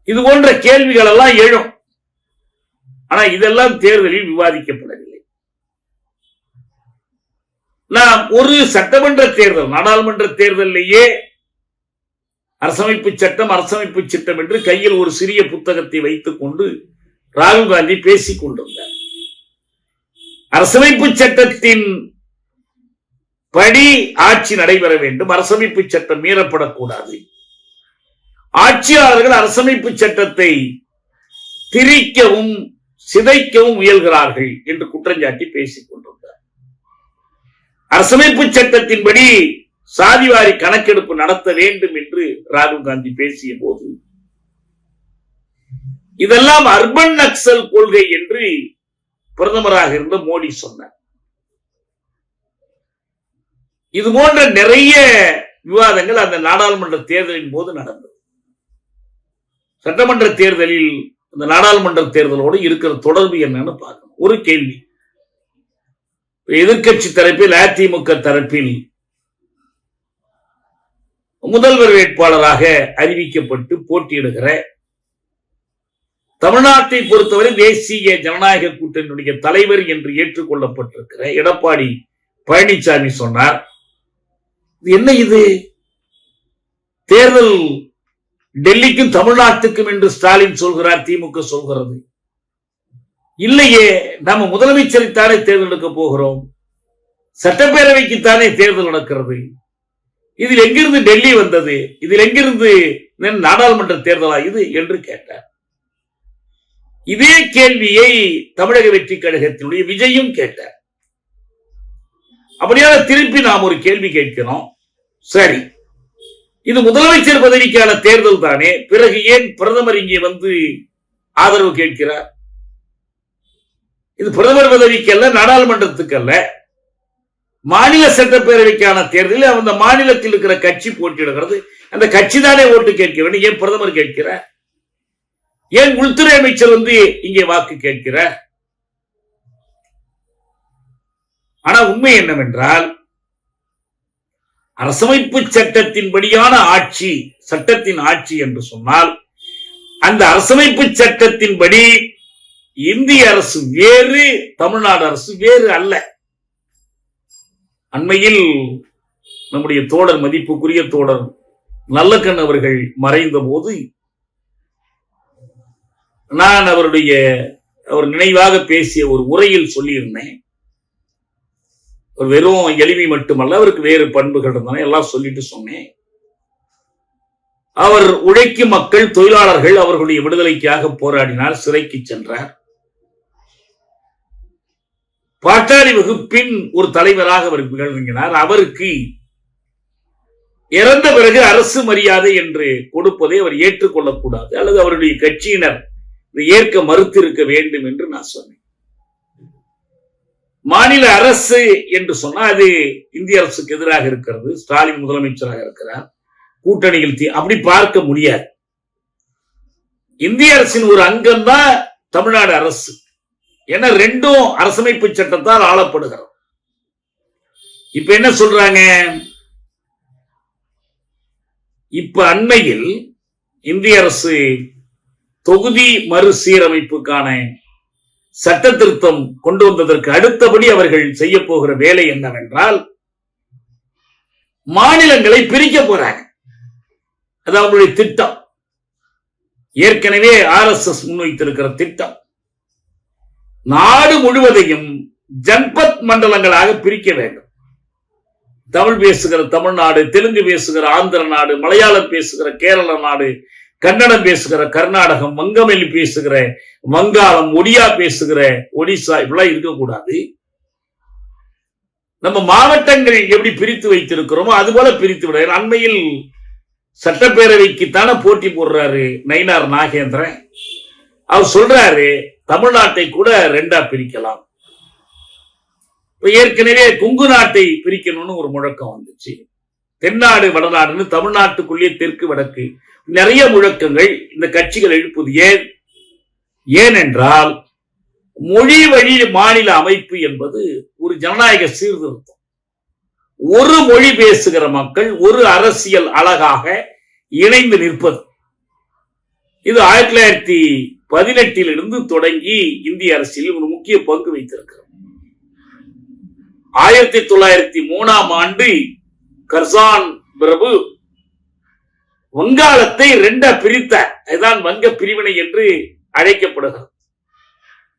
இது போன்ற கேள்விகள் எல்லாம் எழும். ஆனா இதெல்லாம் தேர்தலில் விவாதிக்கப்படவில்லை. நாம் ஒரு சட்டமன்ற தேர்தல், நாடாளுமன்ற தேர்தலிலேயே அரசமைப்பு சட்டம் என்று கையில் ஒரு சிறிய புத்தகத்தை வைத்துக் கொண்டு ராகுல் காந்தி பேசிக் கொண்டிருந்தார். அரசமைப்பு சட்டத்தின் படி ஆட்சி நடைபெற வேண்டும், அரசமைப்பு சட்டம் மீறப்படக்கூடாது, ஆட்சியாளர்கள் அரசமைப்பு சட்டத்தை திரிக்கவும் சிதைக்கவும் முயல்கிறார்கள் என்று குற்றஞ்சாட்டி பேசிக் கொண்டிருந்தார். அரசமைப்பு சட்டத்தின்படி சாதிவாரி கணக்கெடுப்பு நடத்த வேண்டும் என்று ராகுல் காந்தி பேசிய போது இதெல்லாம் அர்பன் நக்சல் கொள்கை என்று பிரதமராக இருந்த மோடி சொன்னார். இது போன்ற நிறைய விவாதங்கள் அந்த நாடாளுமன்ற தேர்தலின் போது நடந்தது. சட்டமன்ற தேர்தலில் இந்த நாடாளுமன்ற தேர்தலோடு இருக்கிற தொடர்பு என்னன்னு பார்க்கணும். ஒரு கேள்வி, எதிர்கட்சி தரப்பில் அதிமுக தரப்பில் முதல்வர் வேட்பாளராக அறிவிக்கப்பட்டு போட்டியிடுகிற தமிழ்நாட்டை பொறுத்தவரை தேசிய ஜனநாயக கூட்டணியுடைய தலைவர் என்று ஏற்றுக்கொள்ளப்பட்டிருக்கிற எடப்பாடி பழனிசாமி சொன்னார், என்ன இது தேர்தல் டெல்லிக்கும் தமிழ்நாட்டுக்கும் என்று ஸ்டாலின் சொல்கிறார், திமுக சொல்கிறது. இல்லையே, நம்ம முதலமைச்சரைத்தானே தேர்ந்தெடுக்க போகிறோம், சட்டப்பேரவைக்குத்தானே தேர்தல் நடக்கிறது, இதில் எங்கிருந்து டெல்லி வந்தது, இதில் எங்கிருந்து நாடாளுமன்ற தேர்தலா இது என்று கேட்டார். இதே கேள்வியை தமிழக வெற்றி கழகத்தினுடைய விஜயும் கேட்டார். அப்படியான திருப்பி நாம் ஒரு கேள்வி கேட்கிறோம், சரி இது முதலமைச்சர் பதவிக்கான தேர்தல் தானே, பிறகு ஏன் பிரதமர் இங்கே வந்து ஆதரவு கேட்கிறார்? இது பிரதமர் பதவிக்கு அல்ல, நாடாளுமன்றத்துக்கு அல்ல, மாநில சட்டப்பேரவைக்கான தேர்தலில் அந்த மாநிலத்தில் இருக்கிற கட்சி போட்டியிடுகிறது, அந்த கட்சி தானே ஓட்டு கேட்க வேண்டும், ஏன் பிரதமர் கேட்கிறார்? ஏன் உள்துறை அமைச்சர் வந்து இங்கே வாக்கு கேட்கிறார்? ஆனா உண்மை என்னவென்றால், அரசமைப்பு சட்டத்தின்படியான ஆட்சி, சட்டத்தின் ஆட்சி என்று சொன்னால் அந்த அரசமைப்பு சட்டத்தின்படி இந்திய அரசு வேறு, தமிழ்நாடு அரசு வேறு அல்ல. அண்மையில் நம்முடைய தோழர், மதிப்புக்குரிய தோழர் நல்லக்கண் அவர்கள் மறைந்த போது நான் அவர் நினைவாக பேசிய ஒரு உரையில் சொல்லியிருந்தேன், வெறும் எளிமை மட்டுமல்ல, அவருக்கு வேறு பண்புகள் இருந்தன, எல்லாம் சொல்லிட்டு சொன்னேன். அவர் உழைக்கும் மக்கள், தொழிலாளர்கள் அவர்களுடைய விடுதலைக்காக போராடினார், சிறைக்கு சென்றார். பாட்டாளி வகுப்பின் ஒரு தலைவராக அவர் விளங்கினார். அவருக்கு இறந்த பிறகு அரசு மரியாதை என்று கொடுப்பதை அவர் ஏற்றுக்கொள்ளக்கூடாது, அல்லது அவருடைய கட்சியினர் ஏற்க மறுத்திருக்க வேண்டும் என்று நான் சொன்னேன். மாநில அரசு என்று சொன்னால் அது இந்திய அரசுக்கு எதிராக இருக்கிறது, ஸ்டாலின் முதலமைச்சராக இருக்கிறார், கூட்டணியில் அப்படி பார்க்க முடியாது. இந்திய அரசின் ஒரு அங்கம் தான் தமிழ்நாடு அரசு. ஏன்னா ரெண்டும் அரசமைப்பு சட்டத்தால் ஆளப்படுகிறது. இப்ப என்ன சொல்றாங்க, இப்ப அண்மையில் இந்திய அரசு தொகுதி மறுசீரமைப்புக்கான சட்ட திருத்தம் கொண்டு வந்ததற்கு அடுத்தபடி அவர்கள் செய்ய போகிற வேலை என்னவென்றால், மாநிலங்களை பிரிக்க போறாங்க. அது அவங்களுடைய திட்டம், ஏற்கனவே RSS முன்வைத்திருக்கிற திட்டம். நாடு முழுவதையும் ஜன்பத் மண்டலங்களாக பிரிக்க வேண்டும். தமிழ் பேசுகிற தமிழ்நாடு, தெலுங்கு பேசுகிற ஆந்திர நாடு, மலையாளம் பேசுகிற கேரள நாடு, கன்னடம் பேசுகிற கர்நாடகம், வங்கமொழி பேசுகிற வங்காளம், ஒடியா பேசுகிற ஒடிசா, இப்படிலாம் இருக்கக்கூடாது. நம்ம மாவட்டங்கள் எப்படி பிரித்து வைத்திருக்கிறோமோ அது போல பிரித்து விட. அண்மையில் சட்டப்பேரவைக்குத்தானே போட்டி போடுறாரு நயினார் நாகேந்திரன். அவர் சொல்றாரு தமிழ்நாட்டை கூட ரெண்டா பிரிக்கலாம். ஏற்கனவே கொங்கு நாட்டை பிரிக்கணும்னு ஒரு முழக்கம் வந்துச்சு. தென்னாடு வடநாடுன்னு தமிழ்நாட்டுக்குள்ளே தெற்கு வடக்கு நிறைய முழக்கங்கள் இந்த கட்சிகள் எழுப்புது. ஏனென்றால் மொழி வழி மாநில அமைப்பு என்பது ஒரு ஜனநாயக சீர்திருத்தம். ஒரு மொழி பேசுகிற மக்கள் ஒரு அரசியல் அழகாக இணைந்து நிற்பது. இது 1918 தொடங்கி இந்திய அரசியலில் ஒரு முக்கிய பங்கு வைத்திருக்கிறது. 1903 கர்சான் பிரபு வங்காளத்தை ரெண்டா பிரித்தார். இதுதான் வங்க பிரிவினை என்று அழைக்கப்படுகிறது,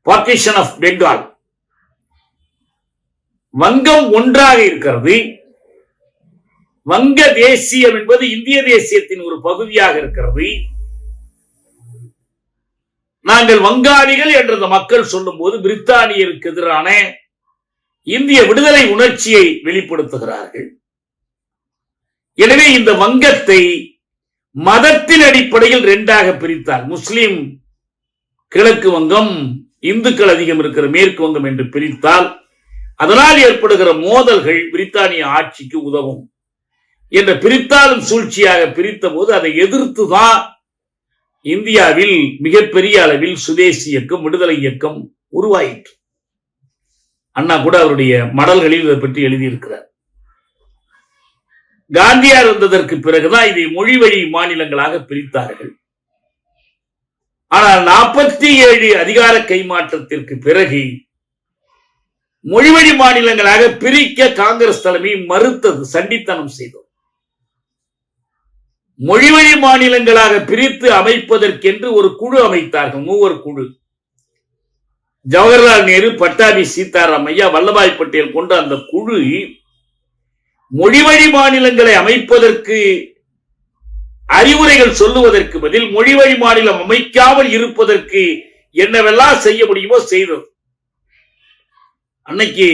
பார்ட்டிஷன் ஆஃப் பெங்கால். வங்கம் ஒன்றாக இருக்கிறது. வங்க தேசியம் என்பது இந்திய தேசியத்தின் ஒரு பகுதியாக இருக்கிறது. நாங்கள் வங்காளிகள் என்ற மக்கள் சொல்லும் போது பிரித்தானியருக்கு எதிரான இந்திய விடுதலை உணர்ச்சியை வெளிப்படுத்துகிறார்கள். எனவே இந்த வங்கத்தை மதத்தின் அடிப்படையில் ரெண்டாக பிரித்தார். முஸ்லிம் கிழக்கு வங்கம் இந்துக்கள் அதிகம் இருக்கிற மேற்கு வங்கம் என்று பிரித்தால் அதனால் ஏற்படுகிற மோதல்கள் பிரித்தானிய ஆட்சிக்கு உதவும் என்ற பிரித்தாலும் சூழ்ச்சியாக பிரித்த போது அதை எதிர்த்துதான் இந்தியாவில் மிகப்பெரிய அளவில் சுதேசி இயக்கம், விடுதலை இயக்கம் உருவாயிற்று. அண்ணா கூட அவருடைய மடல்களில் இதை பற்றி எழுதியிருக்கிறார். காந்தியார் வந்ததற்கு பிறகுதான் இதை மொழி வழி மாநிலங்களாக பிரித்தார்கள். ஆனால் 47 அதிகார கைமாற்றத்திற்கு பிறகு மொழிவழி மாநிலங்களாக பிரிக்க காங்கிரஸ் தலைமை மறுத்தது, சண்டித்தனம் செய்தது. மொழிவழி மாநிலங்களாக பிரித்து அமைப்பதற்கென்று ஒரு குழு அமைத்தார்கள், 3 குழு. ஜவஹர்லால் நேரு, பட்டாபி சீதாராமையா, வல்லபாய் பட்டேல் கொண்ட அந்த குழு மொழிவழி மாநிலங்களை அமைப்பதற்கு அறிவுரைகள் சொல்லுவதற்கு பதில் மொழிவழி மாநிலம் அமைக்காமல் இருப்பதற்கு என்னவெல்லாம் செய்ய முடியுமோ செய்தது. அன்னைக்கு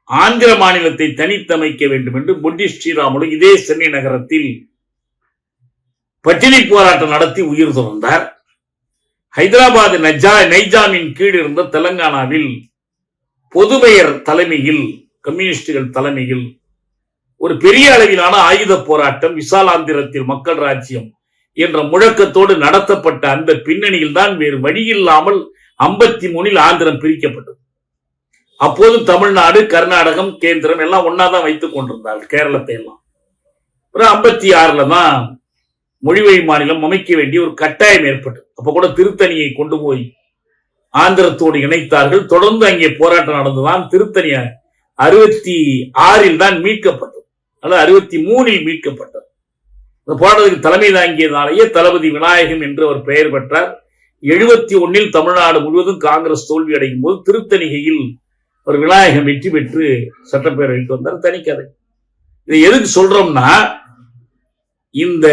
ஆந்திர மாநிலத்தை தனித்தமைக்க வேண்டும் என்று பொட்டி ஸ்ரீராமுலு இதே சென்னை நகரத்தில் பட்டினி போராட்டம் நடத்தி உயிர் துறந்தார். ஹைதராபாத் நைஜாமின் கீழ் இருந்த தெலங்கானாவில் பொதுமையர் தலைமையில், கம்யூனிஸ்டுகள் தலைமையில் ஒரு பெரிய அளவிலான ஆயுத போராட்டம், விசாலாந்திரத்தில் மக்கள் ராஜ்யம் என்ற முழக்கத்தோடு நடத்தப்பட்ட அந்த பின்னணியில் தான் வேறு வழியில்லாமல் 53 ஆந்திரம் பிரிக்கப்பட்டது. அப்போது தமிழ்நாடு, கர்நாடகம், கேந்திரம் எல்லாம் ஒன்னாதான் வைத்துக் கொண்டிருந்தார்கள், கேரளத்தை எல்லாம். 56 தான் மொழிவழி மாநிலம் அமைக்க வேண்டிய ஒரு கட்டாயம் ஏற்பட்டது. அப்ப கூட திருத்தணியை கொண்டு போய் ஆந்திரத்தோடு இணைத்தார்கள். தொடர்ந்து அங்கே போராட்டம் நடந்துதான் திருத்தணி 66 தான் மீட்கப்பட்டது, அல்லது 63 மீட்கப்பட்டது. இந்த போராட்டத்துக்கு தலைமை தாங்கியதாலேயே தளபதி விநாயகம் என்று அவர் பெயர் பெற்றார். 71 தமிழ்நாடு முழுவதும் காங்கிரஸ் தோல்வி அடையும் போது திருத்தணிகையில் ஒரு விநாயகம் வெற்றி பெற்று சட்டப்பேரவைக்கு வந்தார். தனிக்கதை. இதை எதுக்கு சொல்றோம்னா, இந்த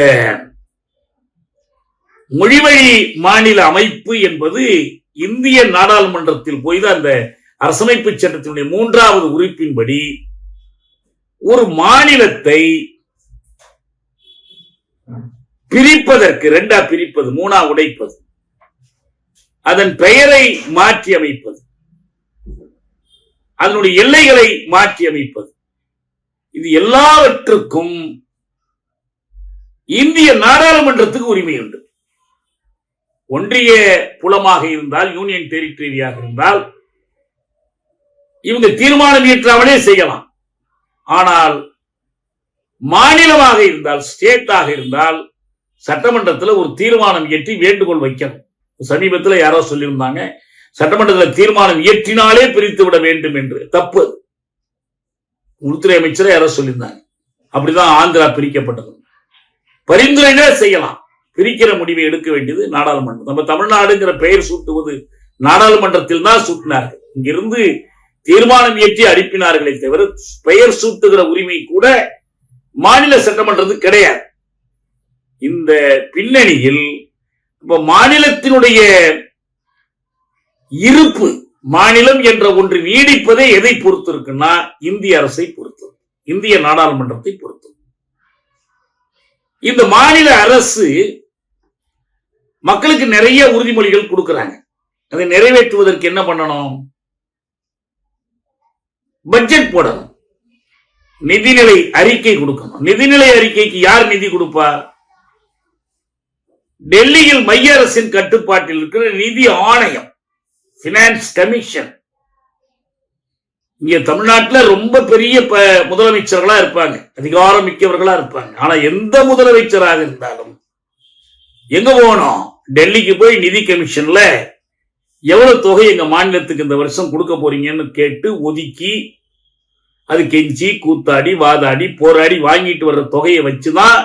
மொழிவழி மாநில அமைப்பு என்பது இந்திய நாடாளுமன்றத்தில் போய்தான் அந்த அரசமைப்பு சட்டத்தினுடைய 3வது உறுப்பின்படி ஒரு மாநிலத்தை பிரிப்பதற்கு, 2ஆ பிரிப்பது, 3ஆ உடைப்பது, அதன் பெயரை மாற்றி அமைப்பது, அதனுடைய எல்லைகளை மாற்றி அமைப்பது, இது எல்லாவற்றுக்கும் இந்திய நாடாளுமன்றத்துக்கு உரிமை உண்டு. ஒன்றிய புலமாக இருந்தால், யூனியன் டெரிட்டரியாக இருந்தால் இவங்க தீர்மானம் இயற்றாமலே செய்யலாம். ஆனால் மாநிலமாக இருந்தால், ஸ்டேட்டாக இருந்தால் சட்டமன்றத்தில் ஒரு தீர்மானம் இயற்றி வேண்டுகோள் வைக்கணும். சமீபத்தில் யாரோ சொல்லியிருந்தாங்க, சட்டமன்றத்தில் தீர்மானம் இயற்றினாலே பிரித்து விட வேண்டும் என்று. தப்பு. உள்துறை அமைச்சரை யாரோ சொல்லியிருந்தாங்க. அப்படிதான் ஆந்திரா பிரிக்கப்பட்டது. பரிந்துரைகளே செய்யலாம், பிரிக்கிற முடிவை எடுக்க வேண்டியது நாடாளுமன்றம். நம்ம தமிழ்நாடுங்கிற பெயர் சூட்டுவது நாடாளுமன்றத்தில் தான் சூட்டினார்கள். இங்கிருந்து தீர்மானம் இயற்றி அனுப்பினார்களே தவிர பெயர் சூட்டுகிற உரிமை கூட மாநில சட்டமன்றத்துக்கு கிடையாது. இந்த பின்னணியில் இப்ப மாநிலத்தினுடைய இருப்பு, மாநிலம் என்ற ஒன்று நீடிப்பதே எதை பொறுத்து இருக்குன்னா இந்திய அரசை பொறுத்து, இந்திய நாடாளுமன்றத்தை பொறுத்து. இந்த மாநில அரசு மக்களுக்கு நிறைய உறுதிமொழிகள் கொடுக்கிறாங்க. அதை நிறைவேற்றுவதற்கு என்ன பண்ணணும்? பட்ஜெட் போடணும், நிதிநிலை அறிக்கை கொடுக்கணும். நிதிநிலை அறிக்கைக்கு யார் நிதி கொடுப்பா? டெல்லியில் மைய அரசின் கட்டுப்பாட்டில் இருக்கிற நிதி ஆணையம், பினான்ஸ் கமிஷன். இங்க தமிழ்நாட்டில் ரொம்ப பெரிய முதலமைச்சர்களா இருப்பாங்க, அதிகாரம் மிக்கவர்களா இருப்பாங்க. ஆனா எந்த முதலமைச்சராக இருந்தாலும் எங்க போகணும்? டெல்லிக்கு போய் நிதி கமிஷன்ல எவ்வளவு தொகை எங்க மாநிலத்துக்கு இந்த வருஷம் கொடுக்க போறீங்கன்னு கேட்டு ஒதுக்கி, அது கெஞ்சி கூத்தாடி வாதாடி போராடி வாங்கிட்டு வர்ற தொகையை வச்சுதான்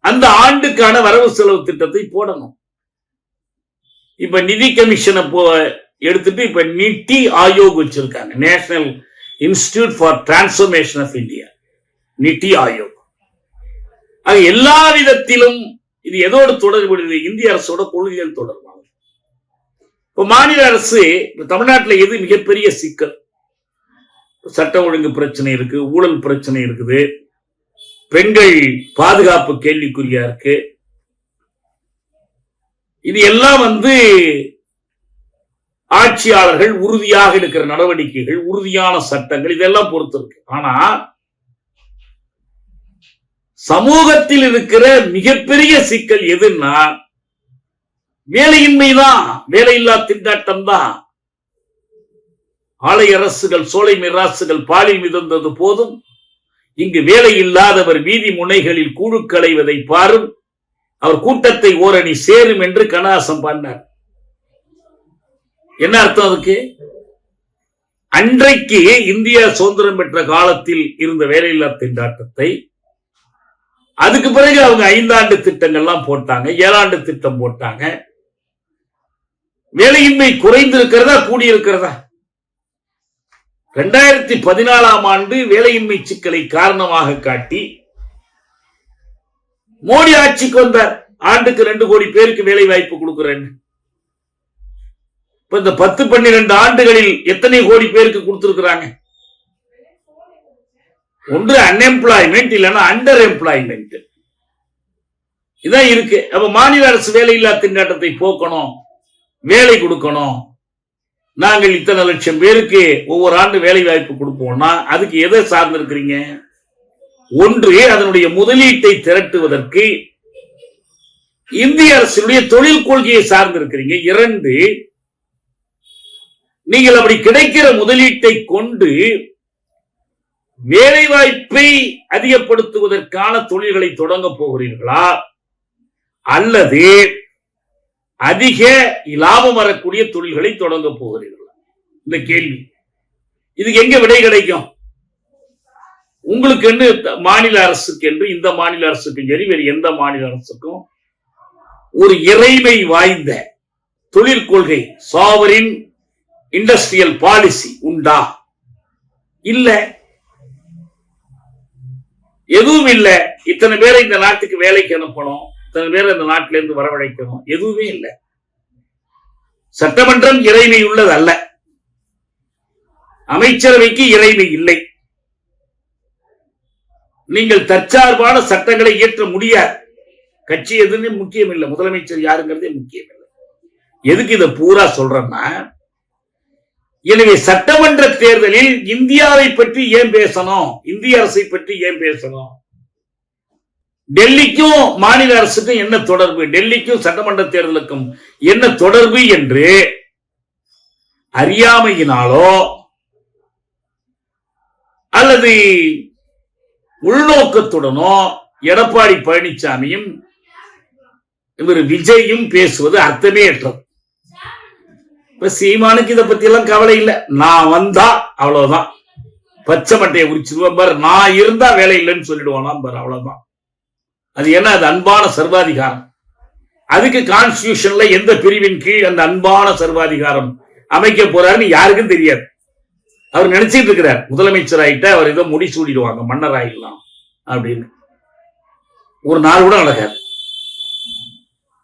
அந்த ஆண்டுக்கான வரவு செலவு திட்டத்தை போடணும். இப்ப நிதி கமிஷனை எடுத்துட்டு இப்ப நிதி ஆயோக் வச்சிருக்காங்க, national institute for transformation of India, NITI Aayog. அது எல்லா விதத்திலும் இது எதோடு தொடர்புடையது? இந்திய அரசோட கொள்கைகள் தொடர்பானது. இப்ப மாநில அரசு, தமிழ்நாட்டில் எது மிகப்பெரிய சிக்கல்? சட்ட ஒழுங்கு பிரச்சனை இருக்கு, ஊழல் பிரச்சனை இருக்குது, பெண்கள் பாதுகாப்பு கேள்விக்குறியா இருக்கு. இது எல்லாம் ஆட்சியாளர்கள் உறுதியாக எடுக்கிற நடவடிக்கைகள், உறுதியான சட்டங்கள், இதெல்லாம் பொறுத்து இருக்கு. ஆனா சமூகத்தில் இருக்கிற மிகப்பெரிய சிக்கல் எதுன்னா வேலையின்மைதான், வேலையில்லா திண்டாட்டம் தான். ஆலை அரசுகள், சோலை மிராசுகள் பாலில் மிதந்தது போதும், இங்கு வேலை இல்லாதவர் வீதி முனைகளில் கூழு களைவதை பாரும், அவர் கூட்டத்தை ஓரணி சேரும் என்று கண்ணதாசன் பாடினார். என்ன அர்த்தம் அதுக்கு? அன்றைக்கு இந்தியா சுதந்திரம் பெற்ற காலத்தில் இருந்த வேலையில்லா திண்டாட்டத்தை அதுக்கு பிறகு அவங்க 5 ஆண்டு திட்டங்கள்லாம் போட்டாங்க, 7 ஆண்டு திட்டம் போட்டாங்க. வேலையின்மை குறைந்திருக்கிறதா கூடியிருக்கிறதா? 2014 ஆண்டு வேலையின்மை சிக்கலை காரணமாக காட்டி மோடி ஆட்சிக்கு வந்தார். ஆண்டுக்கு 2 கோடி பேருக்கு வேலை வாய்ப்பு கொடுக்கிறேன். இந்த 10-12 ஆண்டுகளில் எத்தனை கோடி பேருக்கு கொடுத்திருக்கிறாங்க? ஒன்று அன்எம்ப்ளாய்மெண்ட், இல்லைன்னா அண்டர் எம்ப்ளாய்மெண்ட். இதான் இருக்கு. அப்ப மாநில அரசு வேலையில்லா திண்டாட்டத்தை போக்கணும், வேலை கொடுக்கணும், நாங்கள் இத்தனை லட்சம் பேருக்கு ஒவ்வொரு ஆண்டு வேலை வாய்ப்பு கொடுப்போம்னா அதுக்கு எதை சார்ந்து இருக்கிறீங்க? ஒன்று, அதனுடைய முதலீட்டை திரட்டுவதற்கு இந்திய அரசுடைய தொழில் கொள்கையை சார்ந்து இருக்கிறீங்க. 2, நீங்கள் அப்படி கிடைக்கிற முதலீட்டை கொண்டு வேலை வாய்ப்பை அதிகப்படுத்துவதற்கான தொழில்களை தொடங்க போகிறீர்களா, அல்லது அதிக லாபம் வரக்கூடிய தொழில்களை தொடங்க போகிறீர்களா? இந்த கேள்வி, இதுக்கு எங்க விடை கிடைக்கும்? உங்களுக்கு என்று மாநில அரசுக்கு என்று, இந்த மாநில அரசுக்கும் சரி வேறு எந்த மாநில அரசுக்கும் ஒரு இறைமை வாய்ந்த தொழில் கொள்கை, சாவரின் இண்டஸ்ட்ரியல் பாலிசி உண்டா? இல்ல, எதுவும் இல்ல. இத்தனை பேரை இந்த நாட்டுக்கு வேலைக்கு அனுப்பணும், இத்தனை பேரை இந்த நாட்டில இருந்து வரவழைக்கணும், எதுவுமே இல்லை. சட்டமன்றம் இறைமை உள்ளது அல்ல, அமைச்சரவைக்கு இறைமை இல்லை. நீங்கள் தற்சார்பான சட்டங்களை இயற்ற முடியாது. கட்சி எதுன்னு முக்கியம் இல்லை, முதலமைச்சர் யாருங்கிறதே முக்கியம் இல்லை. எதுக்கு இதை பூரா சொல்றேன்னா, எனவே சட்டமன்ற தேர்தலில் இந்தியாவை பற்றி ஏன் பேசணும், இந்திய அரசை பற்றி ஏன் பேசணும்? டெல்லிக்கும் மாநில அரசுக்கும் என்ன தொடர்பு, டெல்லிக்கும் சட்டமன்ற தேர்தலுக்கும் என்ன தொடர்பு என்று அறியாமையினாலோ அல்லது உள்நோக்கத்துடனோ எடப்பாடி பழனிசாமியும் இவர் விஜயும் பேசுவது அர்த்தமே அற்றது. இப்ப சீமானுக்கு இதை பத்தி எல்லாம் கவலை இல்லை. நான் வந்தா அவ்வளவுதான், பச்சை மட்டையை உரிச்சிருவேன் பாரு, நான் இருந்தா வேலை இல்லைன்னு சொல்லிடுவானா பாரு, அவ்வளவுதான். அது என்ன? அது அன்பான சர்வாதிகாரம். அதுக்கு கான்ஸ்டிடியூஷன்ல எந்த பிரிவின் கீழ் அந்த அன்பான சர்வாதிகாரம் அமைக்க போறாருன்னு யாருக்கும் தெரியாது. அவர் நினைச்சிட்டு இருக்கிறார் முதலமைச்சர் ஆயிட்டா அவர் ஏதோ முடிசூடிடுவாங்க, மன்னர் ஆயிடலாம் அப்படின்னு. ஒரு நாள் கூட நடக்காது.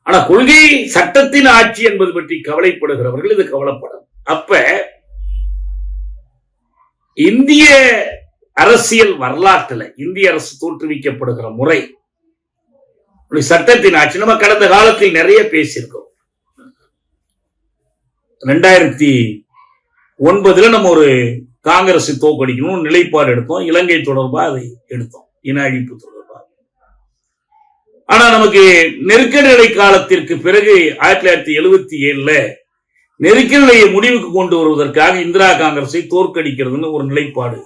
ஆனா கொள்கை சட்டத்தின் ஆட்சி என்பது பற்றி கவலைப்படுகிறவர்கள் இது கவலைப்படும். அப்ப இந்திய அரசியல் வரலாற்றுல இந்திய அரசு தோற்றுவிக்கப்படுகிற முறை சட்டத்தின் ஆட்சி. நம்ம கடந்த காலத்தில் நிறைய பேசியிருக்கோம். 2009 நம்ம ஒரு காங்கிரஸ் தோக்கடிக்கணும் நிலைப்பாடு எடுத்தோம். இலங்கை தொடர்பா அதை எடுத்தோம், இன அழிப்பு தொடர்பா. ஆனா நமக்கு நெருக்கடி நிலை காலத்திற்கு பிறகு 1977 நெருக்கடி நிலையை முடிவுக்கு கொண்டு வருவதற்காக இந்திரா காங்கிரஸை தோற்கடிக்கிறதுன்னு ஒரு நிலைப்பாடு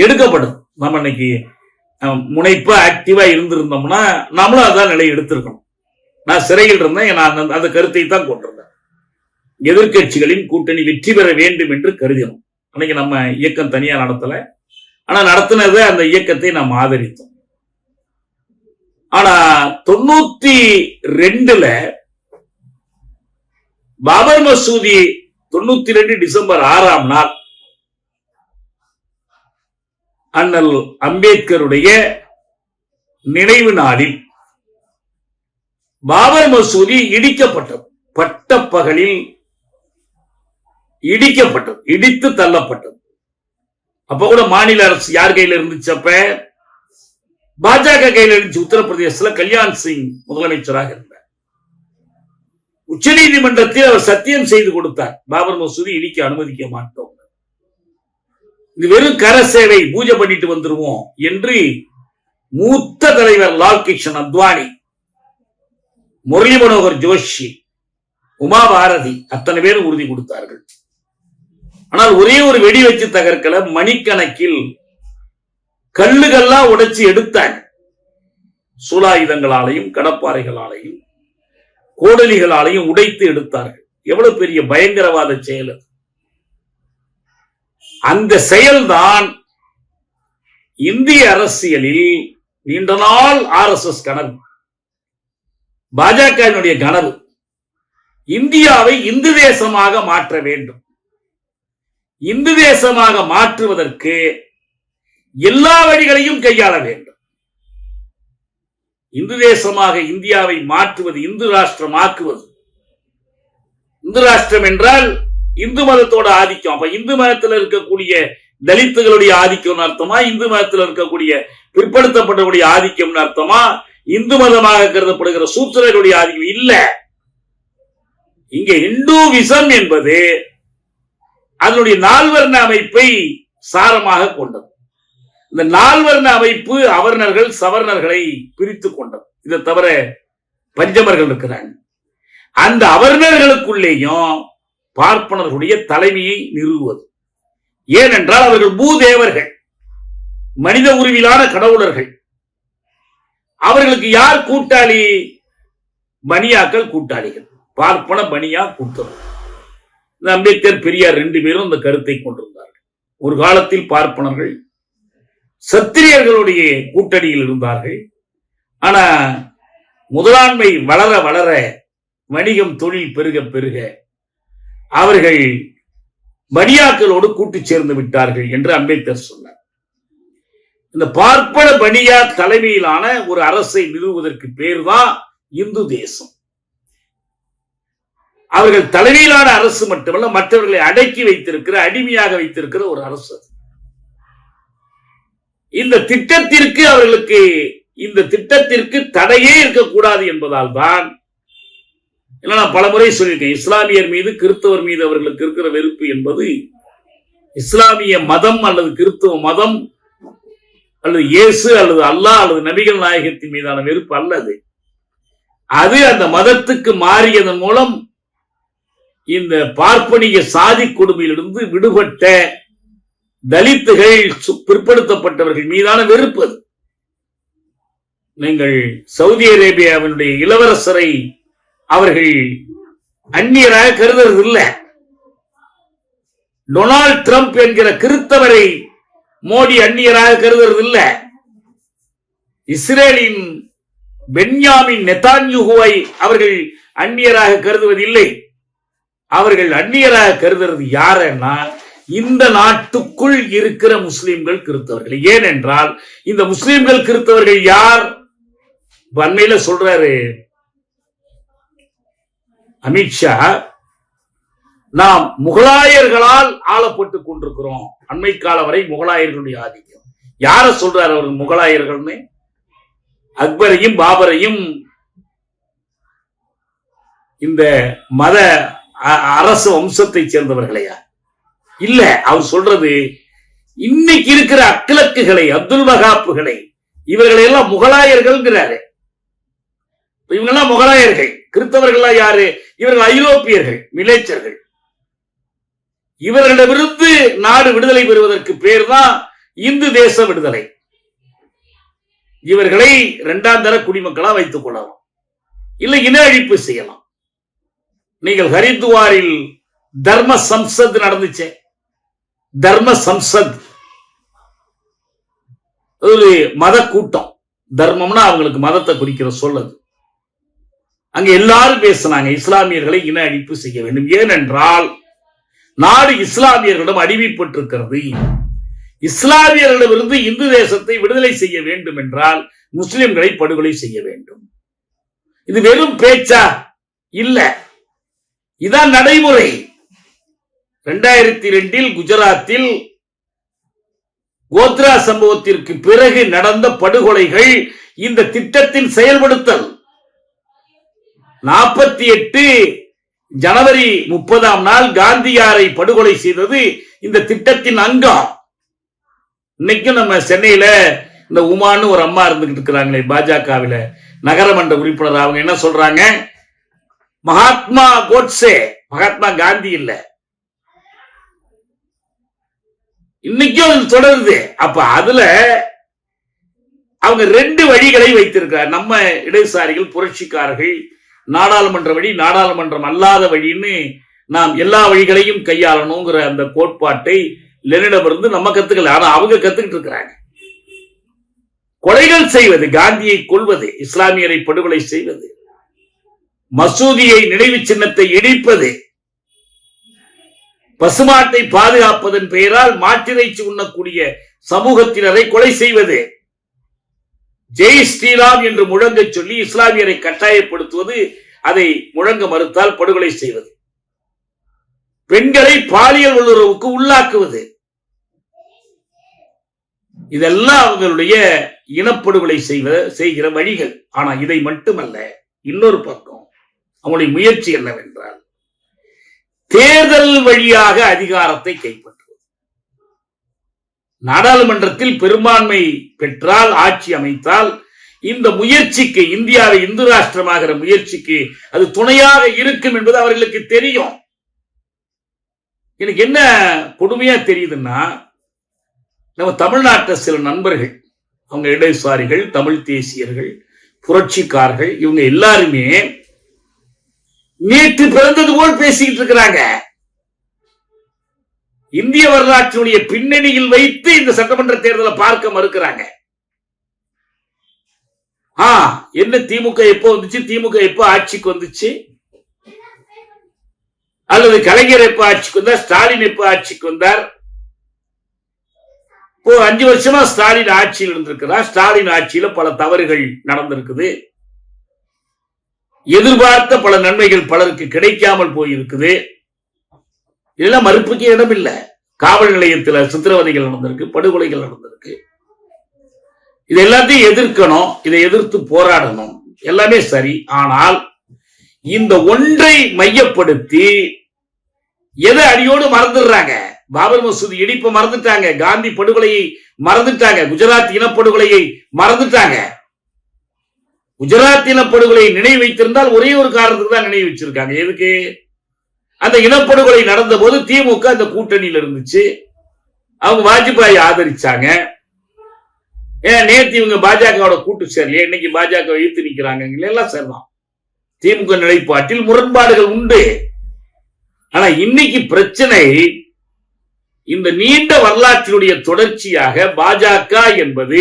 எடுக்கப்படும். நம்ம இன்னைக்கு முனைப்பா ஆக்டிவா இருந்திருந்தோம்னா நம்மளும் அதான் நிலை எடுத்திருக்கணும். நான் சிறையில் இருந்தேன், நான் அந்த கருத்தை தான் கொண்டிருந்தேன். எதிர்கட்சிகளின் கூட்டணி வெற்றி பெற வேண்டும் என்று கருதினோம். அன்னைக்கு நம்ம இயக்கம் தனியா நடத்தல, ஆனா நடத்தினதை அந்த இயக்கத்தை நாம் ஆதரித்தோம். ஆனா 92 பாபர் மசூதி 92 டிசம்பர் 6ஆம் நாள் அண்ணல் அம்பேத்கருடைய நினைவு நாளில் பாபர் மசூதி இடிக்கப்பட்டது. பட்டப்பகலில் இடிக்கப்பட்டது, இடித்து தள்ளப்பட்டது. அப்ப கூட மாநில அரசு யார் கையில இருந்துச்சு? அப்ப பாஜக கையில இருந்துச்சு. உத்தரப்பிரதேசத்துல கல்யாண் சிங் முதலமைச்சராக இருந்தார். உச்ச நீதிமன்றத்தில் அவர் சத்தியம் செய்து கொடுத்தார், பாபர் மசூதி இடிக்க அனுமதிக்க மாட்டோம், இது வெறும் கர சேவை, பூஜை பண்ணிட்டு வந்துருவோம் என்று மூத்த தலைவர் லால் கிஷன் அத்வானி, முரளி மனோகர் ஜோஷி, உமா பாரதி அத்தனை பேரும் உறுதி கொடுத்தார்கள். ஆனால் ஒரே ஒரு வெடி வச்சு தகர்க்கல, மணிக்கணக்கில் கல்லுகள்லாம் உடைச்சு எடுத்தாங்க. சூலாயுதங்களாலையும் கடப்பாறைகளாலையும் கோடலிகளாலையும் உடைத்து எடுத்தார்கள். எவ்வளவு பெரிய பயங்கரவாத செயல்! அந்த செயல்தான் இந்திய அரசியலில் நீண்ட நாள் RSS கனவு, பாஜகவினுடைய கனவு. இந்தியாவை இந்து தேசமாக மாற்ற வேண்டும். இந்து தேசமாக மாற்றுவதற்கு எல்லா வழிகளையும் கையாள வேண்டும். இந்து தேசமாக இந்தியாவை மாற்றுவது, இந்து ராஷ்டிரமாக்குவது. இந்து ராஷ்டிரம் என்றால் இந்து மதத்தோட ஆதிக்கம். அப்ப இந்து மதத்தில் இருக்கக்கூடிய தலித்துகளுடைய ஆதிக்கம் அர்த்தமா, இந்து மதத்தில் இருக்கக்கூடிய பிற்படுத்தப்பட்டவருடைய ஆதிக்கம் அர்த்தமா, இந்து மதமாக கருதப்படுகிற சூத்திரர்களுடைய ஆதிக்கம் இல்ல. இங்க இந்துவிசம் என்பது அதனுடைய நால்வர்ண அமைப்பை சாரமாக கொண்டது. இந்த நால்வர்ண அமைப்பு அவர்ணர்கள் சவர்ணர்களை பிரித்து கொண்டது. இதை தவிர பஞ்சமர்கள் இருக்கிறாங்க. அந்த அவர்ணர்களுக்குள்ளேயும் பார்ப்பனர்களுடைய தலைமையை நிறுவுவது. ஏனென்றால் அவர்கள் பூதேவர்கள், மனித உருவிலான கடவுளர்கள். அவர்களுக்கு யார் கூட்டாளி? பனியாக்கள் கூட்டாளிகள், பார்ப்பன பனியா கூட்டணி. அம்பேத்கர், பெரியார் ரெண்டு பேரும் இந்த கருத்தை கொண்டிருந்தார்கள். ஒரு காலத்தில் பார்ப்பனர்கள் சத்திரியர்களுடைய கூட்டணியில் இருந்தார்கள். ஆனா முதலாண்மை வளர வளர, வணிகம் தொழில் பெருக பெருக அவர்கள் பனியாக்களோடு கூட்டு சேர்ந்து விட்டார்கள் என்று அம்பேத்கர் சொன்னார். இந்த பார்ப்பன பனியா தலைமையிலான ஒரு அரசை நிறுவுவதற்கு பேர் தான் இந்து தேசம். அவர்கள் தலைமையிலான அரசு மட்டுமல்ல, மற்றவர்களை அடக்கி வைத்திருக்கிற, அடிமையாக வைத்திருக்கிற ஒரு அரசு. இந்த திட்டத்திற்கு அவர்களுக்கு, இந்த திட்டத்திற்கு தடையே இருக்கக்கூடாது என்பதால் தான், நான் பல முறை சொல்லியிருக்கேன், இஸ்லாமியர் மீது கிறிஸ்தவர் மீது அவர்களுக்கு இருக்கிற வெறுப்பு என்பது இஸ்லாமிய மதம் அல்லது கிறிஸ்தவ மதம் அல்லது இயேசு அல்லது அல்லாஹ் அல்லது நபிகள் நாயகத்தின் மீதான வெறுப்பு அல்லது. அது அந்த மதத்துக்கு மாறியதன் மூலம் இந்த பார்ப்பனிய சாதி கொடுமையிலிருந்து விடுபட்ட தலித்துகள், பிற்படுத்தப்பட்டவர்கள் மீதான வெறுப்பு. நீங்கள் சவுதி அரேபியாவினுடைய இளவரசரை அவர்கள் அந்நியராக கருதுவதில்லை. டொனால்ட் ட்ரம்ப் என்கிற கிறிஸ்தவரை மோடி அந்நியராக கருதுவதில்லை. இஸ்ரேலின் பென்யாமின் நெதான்யாகுவை அவர்கள் அந்நியராக கருதுவதில்லை. அவர்கள் அந்நியராக கருதுவது யாருன்னா இந்த நாட்டுக்குள் இருக்கிற முஸ்லிம்கள், கிறிஸ்தவர்கள். ஏனென்றால் இந்த முஸ்லிம்கள் கிறிஸ்தவர்கள் யார்? அண்மையில சொல்றாரு அமித்ஷா, நாம் முகலாயர்களால் ஆளப்பட்டுக் கொண்டிருக்கிறோம். அண்மை கால வரை முகலாயர்களுடைய ஆதிக்கம். யார சொல்றாரு அவர் முகலாயர்கள்னு? அக்பரையும் பாபரையும் இந்த மத அரசு வம்சத்தை சேர்ந்தவர்களையா? இல்ல, அவர் சொல்றது இன்னைக்கு இருக்கிற அக்கிலக்குகளை, அப்துல் வகாப்புகளை, இவர்களை எல்லாம் முகலாயர்கள். இவங்கெல்லாம் முகலாயர்கள். கிறிஸ்தவர்களா யாரு? இவர்கள் ஐரோப்பியர்கள், மிலேச்சர்கள். இவர்களிடமிருந்து நாடு விடுதலை பெறுவதற்கு பேர் தான் இந்து தேச விடுதலை. இவர்களை இரண்டாம் தர குடிமக்களா வைத்துக் கொள்ளலாம், இல்லை இன அழிப்பு செய்யலாம். நீங்கள் ஹரித்வாரில் தர்ம சம்சத் நடந்துச்சு. தர்ம சம்சத் ஒரு மத கூட்டம். தர்மம்னா அவங்களுக்கு மதத்தை குறிக்கிற சொல்லது. அங்க எல்லாரும் பேசினாங்க, இஸ்லாமியர்களை இன அழிப்பு செய்ய வேண்டும். ஏனென்றால் நாடு இஸ்லாமியர்களிடம் அடிமைப்பட்டிருக்கிறது. இஸ்லாமியர்களிடமிருந்து இந்து தேசத்தை விடுதலை செய்ய வேண்டும் என்றால் முஸ்லிம்களை படுகொலை செய்ய வேண்டும். இது வெறும் பேச்சா? இல்ல, இதான் நடைமுறை. 2002 குஜராத்தில் கோத்ரா சம்பவத்திற்கு பிறகு நடந்த படுகொலைகள் இந்த திட்டத்தின் செயல்படுத்தல். 48 ஜனவரி 30ஆம் நாள் காந்தியாரை படுகொலை செய்தது இந்த திட்டத்தின் அங்கம். இன்னைக்கும் நம்ம சென்னையில இந்த உமான்னு ஒரு அம்மா இருந்துகிட்டு இருக்கிறாங்களே பாஜகவில நகரமன்ற உறுப்பினர், அவங்க என்ன சொல்றாங்க? மகாத்மா கோட்சே, மகாத்மா காந்தி இல்ல. இன்னைக்கும் அது தொடருது. அப்ப அதுல அவங்க 2 வழிகளை வைத்திருக்கிறார். நம்ம இடதுசாரிகள் புரட்சிக்காரர்கள் நாடாளுமன்ற வழி, நாடாளுமன்றம் அல்லாத வழின்னு நாம் எல்லா வழிகளையும் கையாளணுங்கிற அந்த கோட்பாட்டை லெனினிடமிருந்து நம்ம கத்துக்கல. ஆனா அவங்க கத்துக்கிட்டு இருக்கிறாங்க. கொலைகள் செய்வது, காந்தியை கொல்வது, இஸ்லாமியரை படுகொலை செய்வது, மசூதியை நினைவு சின்னத்தை இடிப்பது, பசுமாட்டை பாதுகாப்பதன் பெயரால் மாட்டிறைச்சி உண்ணக்கூடிய சமூகத்தினரை கொலை செய்வது, ஜெய் ஸ்ரீராம் என்று முழங்க சொல்லி இஸ்லாமியரை கட்டாயப்படுத்துவது, அதை முழங்க மறுத்தால் படுகொலை செய்வது, பெண்களை பாலியல் வல்லுறவுக்கு உள்ளாக்குவது, இதெல்லாம் அவங்களுடைய இனப்படுகொலை செய்கிற வழிகள். ஆனா இதை மட்டுமல்ல, இன்னொரு பக்கம் அவங்களுடைய முயற்சி என்னவென்றால் தேர்தல் வழியாக அதிகாரத்தை கைப்பற்றுவது. நாடாளுமன்றத்தில் பெரும்பான்மை பெற்றால், ஆட்சி அமைத்தால், இந்த முயற்சிக்கு, இந்தியாவை இந்து ராஷ்டிரமாகிற முயற்சிக்கு அது துணையாக இருக்கும் என்பது அவர்களுக்கு தெரியும். எனக்கு என்ன கொடுமையா தெரியுதுன்னா, நம்ம தமிழ்நாட்டை சில நண்பர்கள், அவங்க இடதுசாரிகள், தமிழ் தேசியர்கள், புரட்சிக்காரர்கள், இவங்க எல்லாருமே நேற்று பிறந்தது போல் பேசிக்கிட்டு இருக்கிறாங்க. இந்திய வரலாற்றினுடைய பின்னணியில் வைத்து இந்த சட்டமன்ற தேர்தலை பார்க்க மறுக்கிறாங்க. என்ன திமுக எப்போ வந்துச்சு, திமுக எப்போ ஆட்சிக்கு வந்துச்சு, அல்லது கலைஞர் எப்ப ஆட்சிக்கு வந்தார், ஸ்டாலின் எப்ப ஆட்சிக்கு வந்தார்? 5 வருஷமா ஸ்டாலின் ஆட்சியில் இருந்திருக்கிறார். ஸ்டாலின் ஆட்சியில பல தவறுகள் நடந்திருக்குது. எதிர்பார்த்த பல நன்மைகள் பலருக்கு கிடைக்காமல் போயிருக்குது. இதெல்லாம் மறுப்புக்கு இடம் இல்லை. காவல் நிலையத்தில் சித்திரவதைகள் நடந்திருக்கு, படுகொலைகள் நடந்திருக்கு. இது எல்லாத்தையும் எதிர்க்கணும், இதை எதிர்த்து போராடணும், எல்லாமே சரி. ஆனால் இந்த ஒன்றை மையப்படுத்தி எதை அடியோடு மறந்துடுறாங்க. பாபர் மசூதி இடிப்பை மறந்துட்டாங்க, காந்தி படுகொலையை மறந்துட்டாங்க, குஜராத் இனப்படுகொலையை மறந்துட்டாங்க. குஜராத் இனப்படுகொலையை நினைவு வைத்திருந்தால் ஒரே ஒரு காரணத்துக்கு தான் நினைவு வச்சிருக்காங்க. எதுக்கு? அந்த இனப்படுகொலை நடந்த போது திமுக அந்த கூட்டணியில் இருந்துச்சு, அவங்க வாஜ்பாயை ஆதரிச்சாங்க. நேற்று இவங்க பாஜகவோட கூட்டு சேரலையே, இன்னைக்கு பாஜக எதிர்த்து நிக்கிறாங்க. எல்லாம் சரிதான், திமுக நிலைப்பாட்டில் முரண்பாடுகள் உண்டு. ஆனா இன்னைக்கு பிரச்சனை, இந்த நீண்ட வரலாற்றினுடைய தொடர்ச்சியாக பாஜக என்பது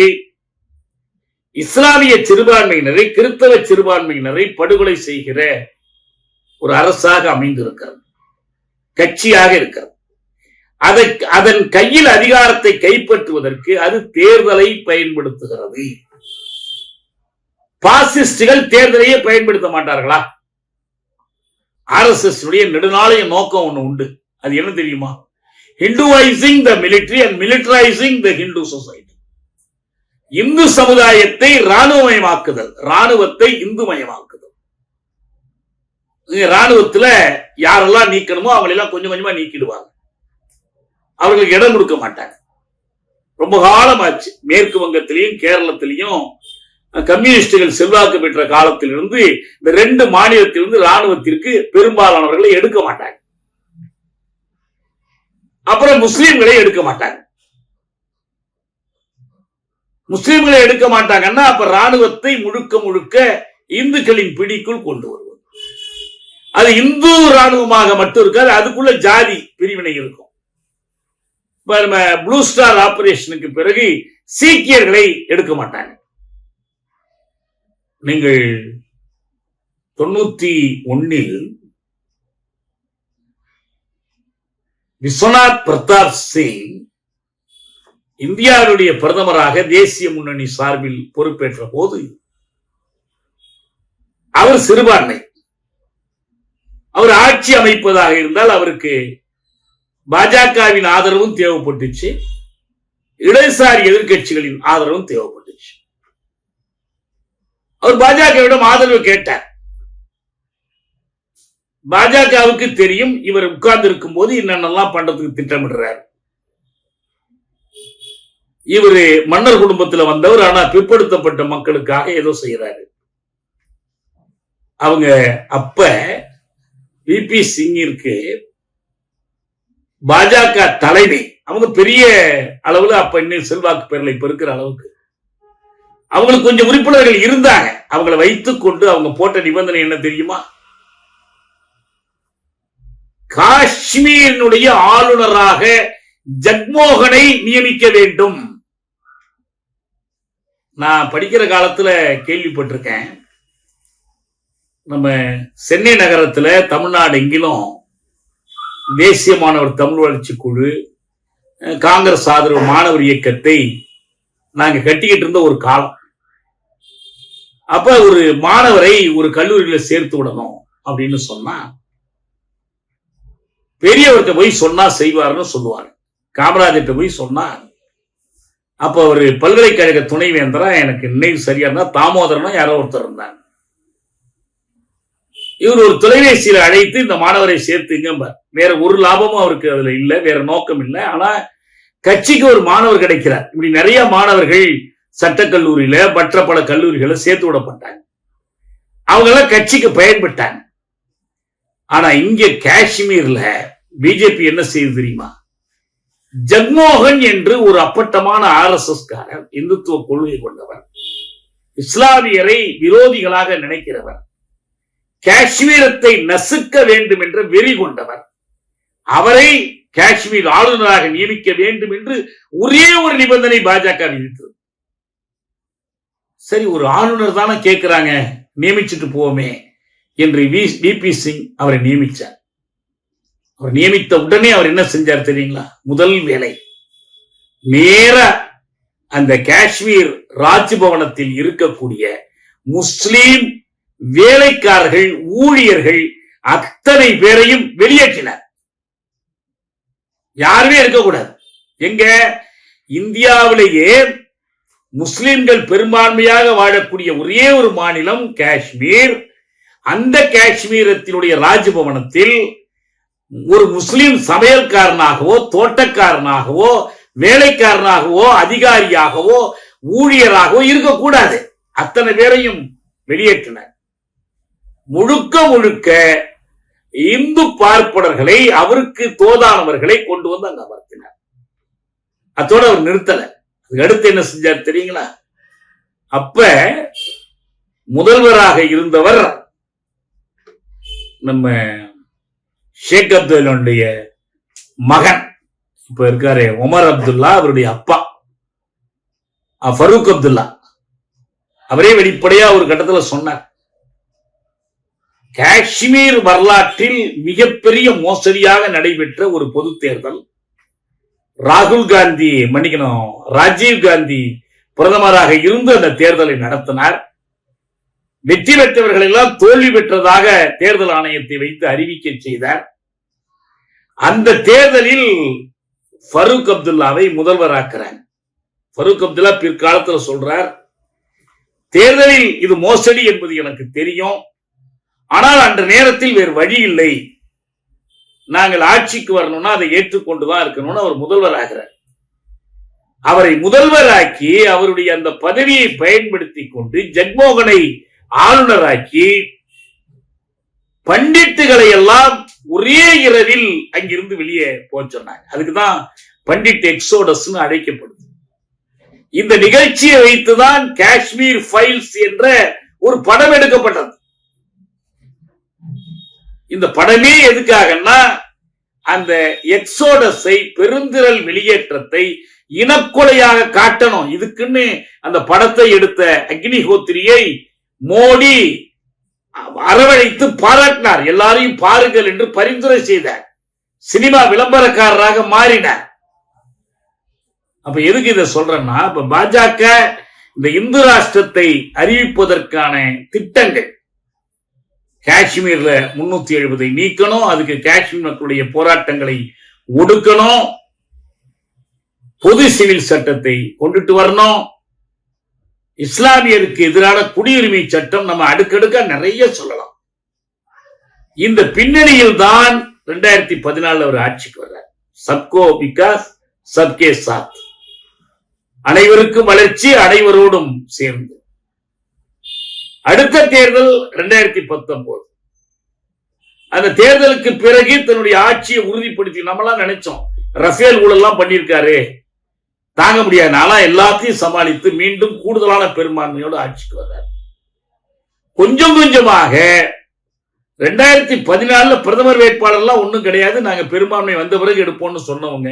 இஸ்லாமிய சிறுபான்மையினரை, கிறிஸ்தவ சிறுபான்மையினரை படுகொலை செய்கிற ஒரு அரசாக அமைந்திருக்கிறது, கட்சியாக இருக்கிறது. அதன் கையில் அதிகாரத்தை கைப்பற்றுவதற்கு அது தேர்தலை பயன்படுத்துகிறது. பாசிஸ்டுகள் தேர்தலையே பயன்படுத்த மாட்டார்களா? RSS நெடுநாளைய நோக்கம் ஒண்ணு உண்டு. அது என்ன தெரியுமா? Hinduising the military and militarising the Hindu society. இந்து சமுதாயத்தை ராணுவமயமாக்குதல், ராணுவத்தை இந்துமயமாக்குதல். ராணுவத்துல யாரெல்லாம் நீக்கணுமோ அவங்களெல்லாம் கொஞ்சம் கொஞ்சமா நீக்கிடுவாங்க. அவர்களுக்கு இடம் கொடுக்க மாட்டாங்க. ரொம்ப காலமாச்சு. மேற்கு வங்கத்திலையும் கேரளத்திலையும் கம்யூனிஸ்டுகள் செல்வாக்கு பெற்ற காலத்திலிருந்து இந்த 2 மாநிலத்திலிருந்து ராணுவத்திற்கு பெரும்பாலானவர்களை எடுக்க மாட்டாங்க. அப்புறம் முஸ்லீம்களை எடுக்க மாட்டாங்க. முஸ்லீம்களை எடுக்க மாட்டாங்கன்னா அப்ப ராணுவத்தை முழுக்க முழுக்க இந்துக்களின் பிடிக்குள் கொண்டு வருவது. அது இந்து ராணுவமாக மட்டும் இருக்காது, அதுக்குள்ள ஜாதி பிரிவினை இருக்கும். நம்ம ப்ளூ ஸ்டார் ஆபரேஷனுக்கு பிறகு சீக்கியர்களை எடுக்க மாட்டாங்க. நீங்கள் 91 விஸ்வநாத் பிரதாப் சிங் இந்தியாவுடைய பிரதமராக தேசிய முன்னணி சார்பில் பொறுப்பேற்ற போது அவர் சிறுபான்மை, அவர் ஆட்சி அமைப்பதாக இருந்தால் அவருக்கு பாஜகவின் ஆதரவும் தேவைப்பட்டுச்சு, இடதுசாரி எதிர்கட்சிகளின் ஆதரவும் தேவைப்பட்டுச்சு. அவர் பாஜகவிடம் ஆதரவு கேட்டார். பாஜகவுக்கு தெரியும் இவர் உட்கார்ந்து இருக்கும் போது என்னென்னலாம் பண்றதுக்கு திட்டமிடுறாரு. இவரு மன்னர் குடும்பத்துல வந்தவர், ஆனா பிற்படுத்தப்பட்ட மக்களுக்காக ஏதோ செய்யறாரு. அவங்க அப்ப விபி சிங்கிற்கு பாஜக தலைமை, அவங்க பெரிய அளவுல அப்ப இன்னும் செல்வாக்கு பேரலை இப்ப இருக்கிற அளவுக்கு அவங்களுக்கு கொஞ்சம் உறுப்பினர்கள் இருந்தாங்க. அவங்களை வைத்துக் கொண்டு அவங்க போட்ட நிபந்தனை என்ன தெரியுமா? காஷ்மீரினுடைய ஆளுநராக ஜக்மோகனை நியமிக்க வேண்டும். நான் படிக்கிற காலத்துல கேள்விப்பட்டிருக்கேன், நம்ம சென்னை நகரத்துல தமிழ்நாடு எங்கிலும் தேசிய மாணவர் தமிழ் வளர்ச்சி குழு, காங்கிரஸ் ஆதரவு மாணவர் இயக்கத்தை நாங்க கட்டிக்கிட்டு இருந்த ஒரு காலம். அப்ப ஒரு மாணவரை ஒரு கல்லூரியில சேர்த்து விடணும் அப்படின்னு சொன்னா பெரியவர்கிட்ட போய் சொன்னா செய்வார்னு சொல்லுவாங்க. காமராஜர்கிட்ட போய் சொன்னா, அப்ப ஒரு பல்கலைக்கழக துணைவேந்தரா, எனக்கு நினைவு சரியா இருந்தா தாமோதரனா யாரோ ஒருத்தர் இருந்தாங்க. இவர் ஒரு தொலைபேசியில அழைத்து இந்த மாணவரை சேர்த்துங்க, வேற ஒரு லாபமும் அவருக்கு அதுல இல்ல, வேற நோக்கம் இல்லை. ஆனா கட்சிக்கு ஒரு மாணவர் கிடைக்கிறார். இப்படி நிறைய மாணவர்கள் சட்டக்கல்லூரியில மற்ற பல கல்லூரிகளை சேர்த்து விடப்பட்டாங்க. அவங்க எல்லாம் கட்சிக்கு பயன்பட்டாங்க. ஆனா இங்க காஷ்மீர்ல பிஜேபி என்ன செய்யுது தெரியுமா? ஜக்மோகன் என்று ஒரு அப்பட்டமான RSS காரர், இந்துத்துவ கொள்கை கொண்டவர், இஸ்லாமியரை விரோதிகளாக நினைக்கிறவர், காஷ்மீரத்தை நசுக்க வேண்டும் என்ற வெறி கொண்டவர், அவரை காஷ்மீர் ஆளுநராக நியமிக்க வேண்டும் என்று ஒரே ஒரு நிபந்தனை பாஜக விதித்தது. சரி, ஒரு ஆளுநர் தானே கேட்கிறாங்க, நியமிச்சுட்டு போவோமே என்று விபி சிங் அவரை நியமிச்சார். அவர் நியமித்த உடனே அவர் என்ன செஞ்சார் தெரியுங்களா? முதல் வேலை நேர அந்த காஷ்மீர் ராஜ்பவனத்தில் இருக்கக்கூடிய முஸ்லிம் வேலைக்காரர்கள், ஊழியர்கள் அத்தனை பேரையும் வெளியேற்றினார். யாருமே இருக்கக்கூடாது. எங்க? இந்தியாவிலேயே முஸ்லிம்கள் பெரும்பான்மையாக வாழக்கூடிய ஒரே ஒரு மாநிலம் காஷ்மீர். அந்த காஷ்மீரத்தினுடைய ராஜ்பவனத்தில் ஒரு முஸ்லிம் சமையல்காரனாகவோ, தோட்டக்காரனாகவோ, வேலைக்காரனாகவோ, அதிகாரியாகவோ, ஊழியராகவோ இருக்கக்கூடாது. அத்தனை பேரையும் வெளியேற்றினார். முழுக்க முழுக்க இந்து பார்ப்பனர்களை, அவருக்கு தோதானவர்களை கொண்டு வந்து அங்க அமர்த்தினார். அதோட அவர் நிறுத்தல. அடுத்து என்ன செஞ்சார் தெரியுங்களா? அப்ப முதல்வராக இருந்தவர் நம்ம ஷேக் அப்துல்லாவுடைய மகன், இப்ப இருக்காரு உமர் அப்துல்லா, அவருடைய அப்பா ஃபரூக் அப்துல்லா. அவரே வெளிப்படையா ஒரு கட்டத்தில் சொன்னார், காஷ்மீர் வரலாற்றில் மிகப்பெரிய மோசடியாக நடைபெற்ற ஒரு பொது தேர்தல், ராகுல் காந்தி மன்னிக்கணும் ராஜீவ் காந்தி பிரதமராக இருந்து அந்த தேர்தலை நடத்தினார். வெற்றி பெற்றவர்கள் எல்லாம் தோல்வி பெற்றதாக தேர்தல் ஆணையத்தை வைத்து அறிவிக்கை செய்தார். அந்த தேர்தலில் ஃபரூக் அப்துல்லாவை முதல்வராக்கிறார். ஃபரூக் அப்துல்லா பிற்காலத்தில் சொல்றார், தேர்தலில் இது மோசடி என்பது எனக்கு தெரியும், ஆனால் அந்த நேரத்தில் வேறு வழி இல்லை, நாங்கள் ஆட்சிக்கு வரணும்னா அதை ஏற்றுக்கொண்டுதான் இருக்கணும்னு அவர் முதல்வராகிறார். அவரை முதல்வராக்கி அவருடைய அந்த பதவியை பயன்படுத்தி கொண்டு ஜக்மோகனை ஆளுநராக்கி பண்டிட்டுகளை எல்லாம் ஒரே இரவில் அங்கிருந்து வெளியே போக சொன்னாங்க. அதுக்குதான் பண்டிட் எக்ஸோடஸ் அழைக்கப்படுது. இந்த நிகழ்ச்சியை வைத்துதான் காஷ்மீர் ஃபைல்ஸ் என்ற ஒரு படம் எடுக்கப்பட்டது. இந்த படமே எதுக்காகன்னா, அந்த எக்ஸோடஸை, பெருந்திரள் வெளியேற்றத்தை இனக்கொலையாக காட்டணும். இதுக்குன்னு அந்த படத்தை எடுத்த அக்னிஹோத்திரியை மோடி அரவணைத்து பாராட்டினார். எல்லாரையும் பாருங்கள் என்று பரிந்துரை செய்தார். சினிமா விளம்பரக்காரராக மாறினார். அப்ப எதுக்கு இதை சொல்றேன்னா, இப்ப பாஜக இந்த இந்து ராஷ்டிரத்தை அறிவிப்பதற்கான திட்டங்கள், காஷ்மீர்ல 370 நீக்கணும், அதுக்கு காஷ்மீர் மக்களுடைய போராட்டங்களை ஒடுக்கணும், பொது சிவில் சட்டத்தை கொண்டுட்டு வரணும், இஸ்லாமியருக்கு எதிரான குடியுரிமை சட்டம், நம்ம அடுக்கடுக்க நிறைய சொல்லலாம். இந்த பின்னணியில் தான் 2014 அவர் ஆட்சிக்கு வர்றார். சப்கோ விகாஸ் சப்கே சாத், அனைவருக்கும் வளர்ச்சி அனைவரோடும் சேர்ந்து. அடுத்த தேர்தல் 2019. அந்த தேர்தலுக்கு பிறகு தன்னுடைய ஆட்சியை உறுதிப்படுத்தி, நம்மளாம் நினைச்சோம் ரஃபேல் ஊழல்லாம் பண்ணியிருக்காரு, தாங்க முடியாது, நாளா எல்லாத்தையும் சமாளித்து மீண்டும் கூடுதலான பெரும்பான்மையோடு ஆட்சிக்கு வர்றார். கொஞ்சம் கொஞ்சமாக 2014 பிரதமர் வேட்பாளர்லாம் ஒண்ணும் கிடையாது, நாங்க பெரும்பான்மை வந்த பிறகு எடுப்போம்னு சொன்னவங்க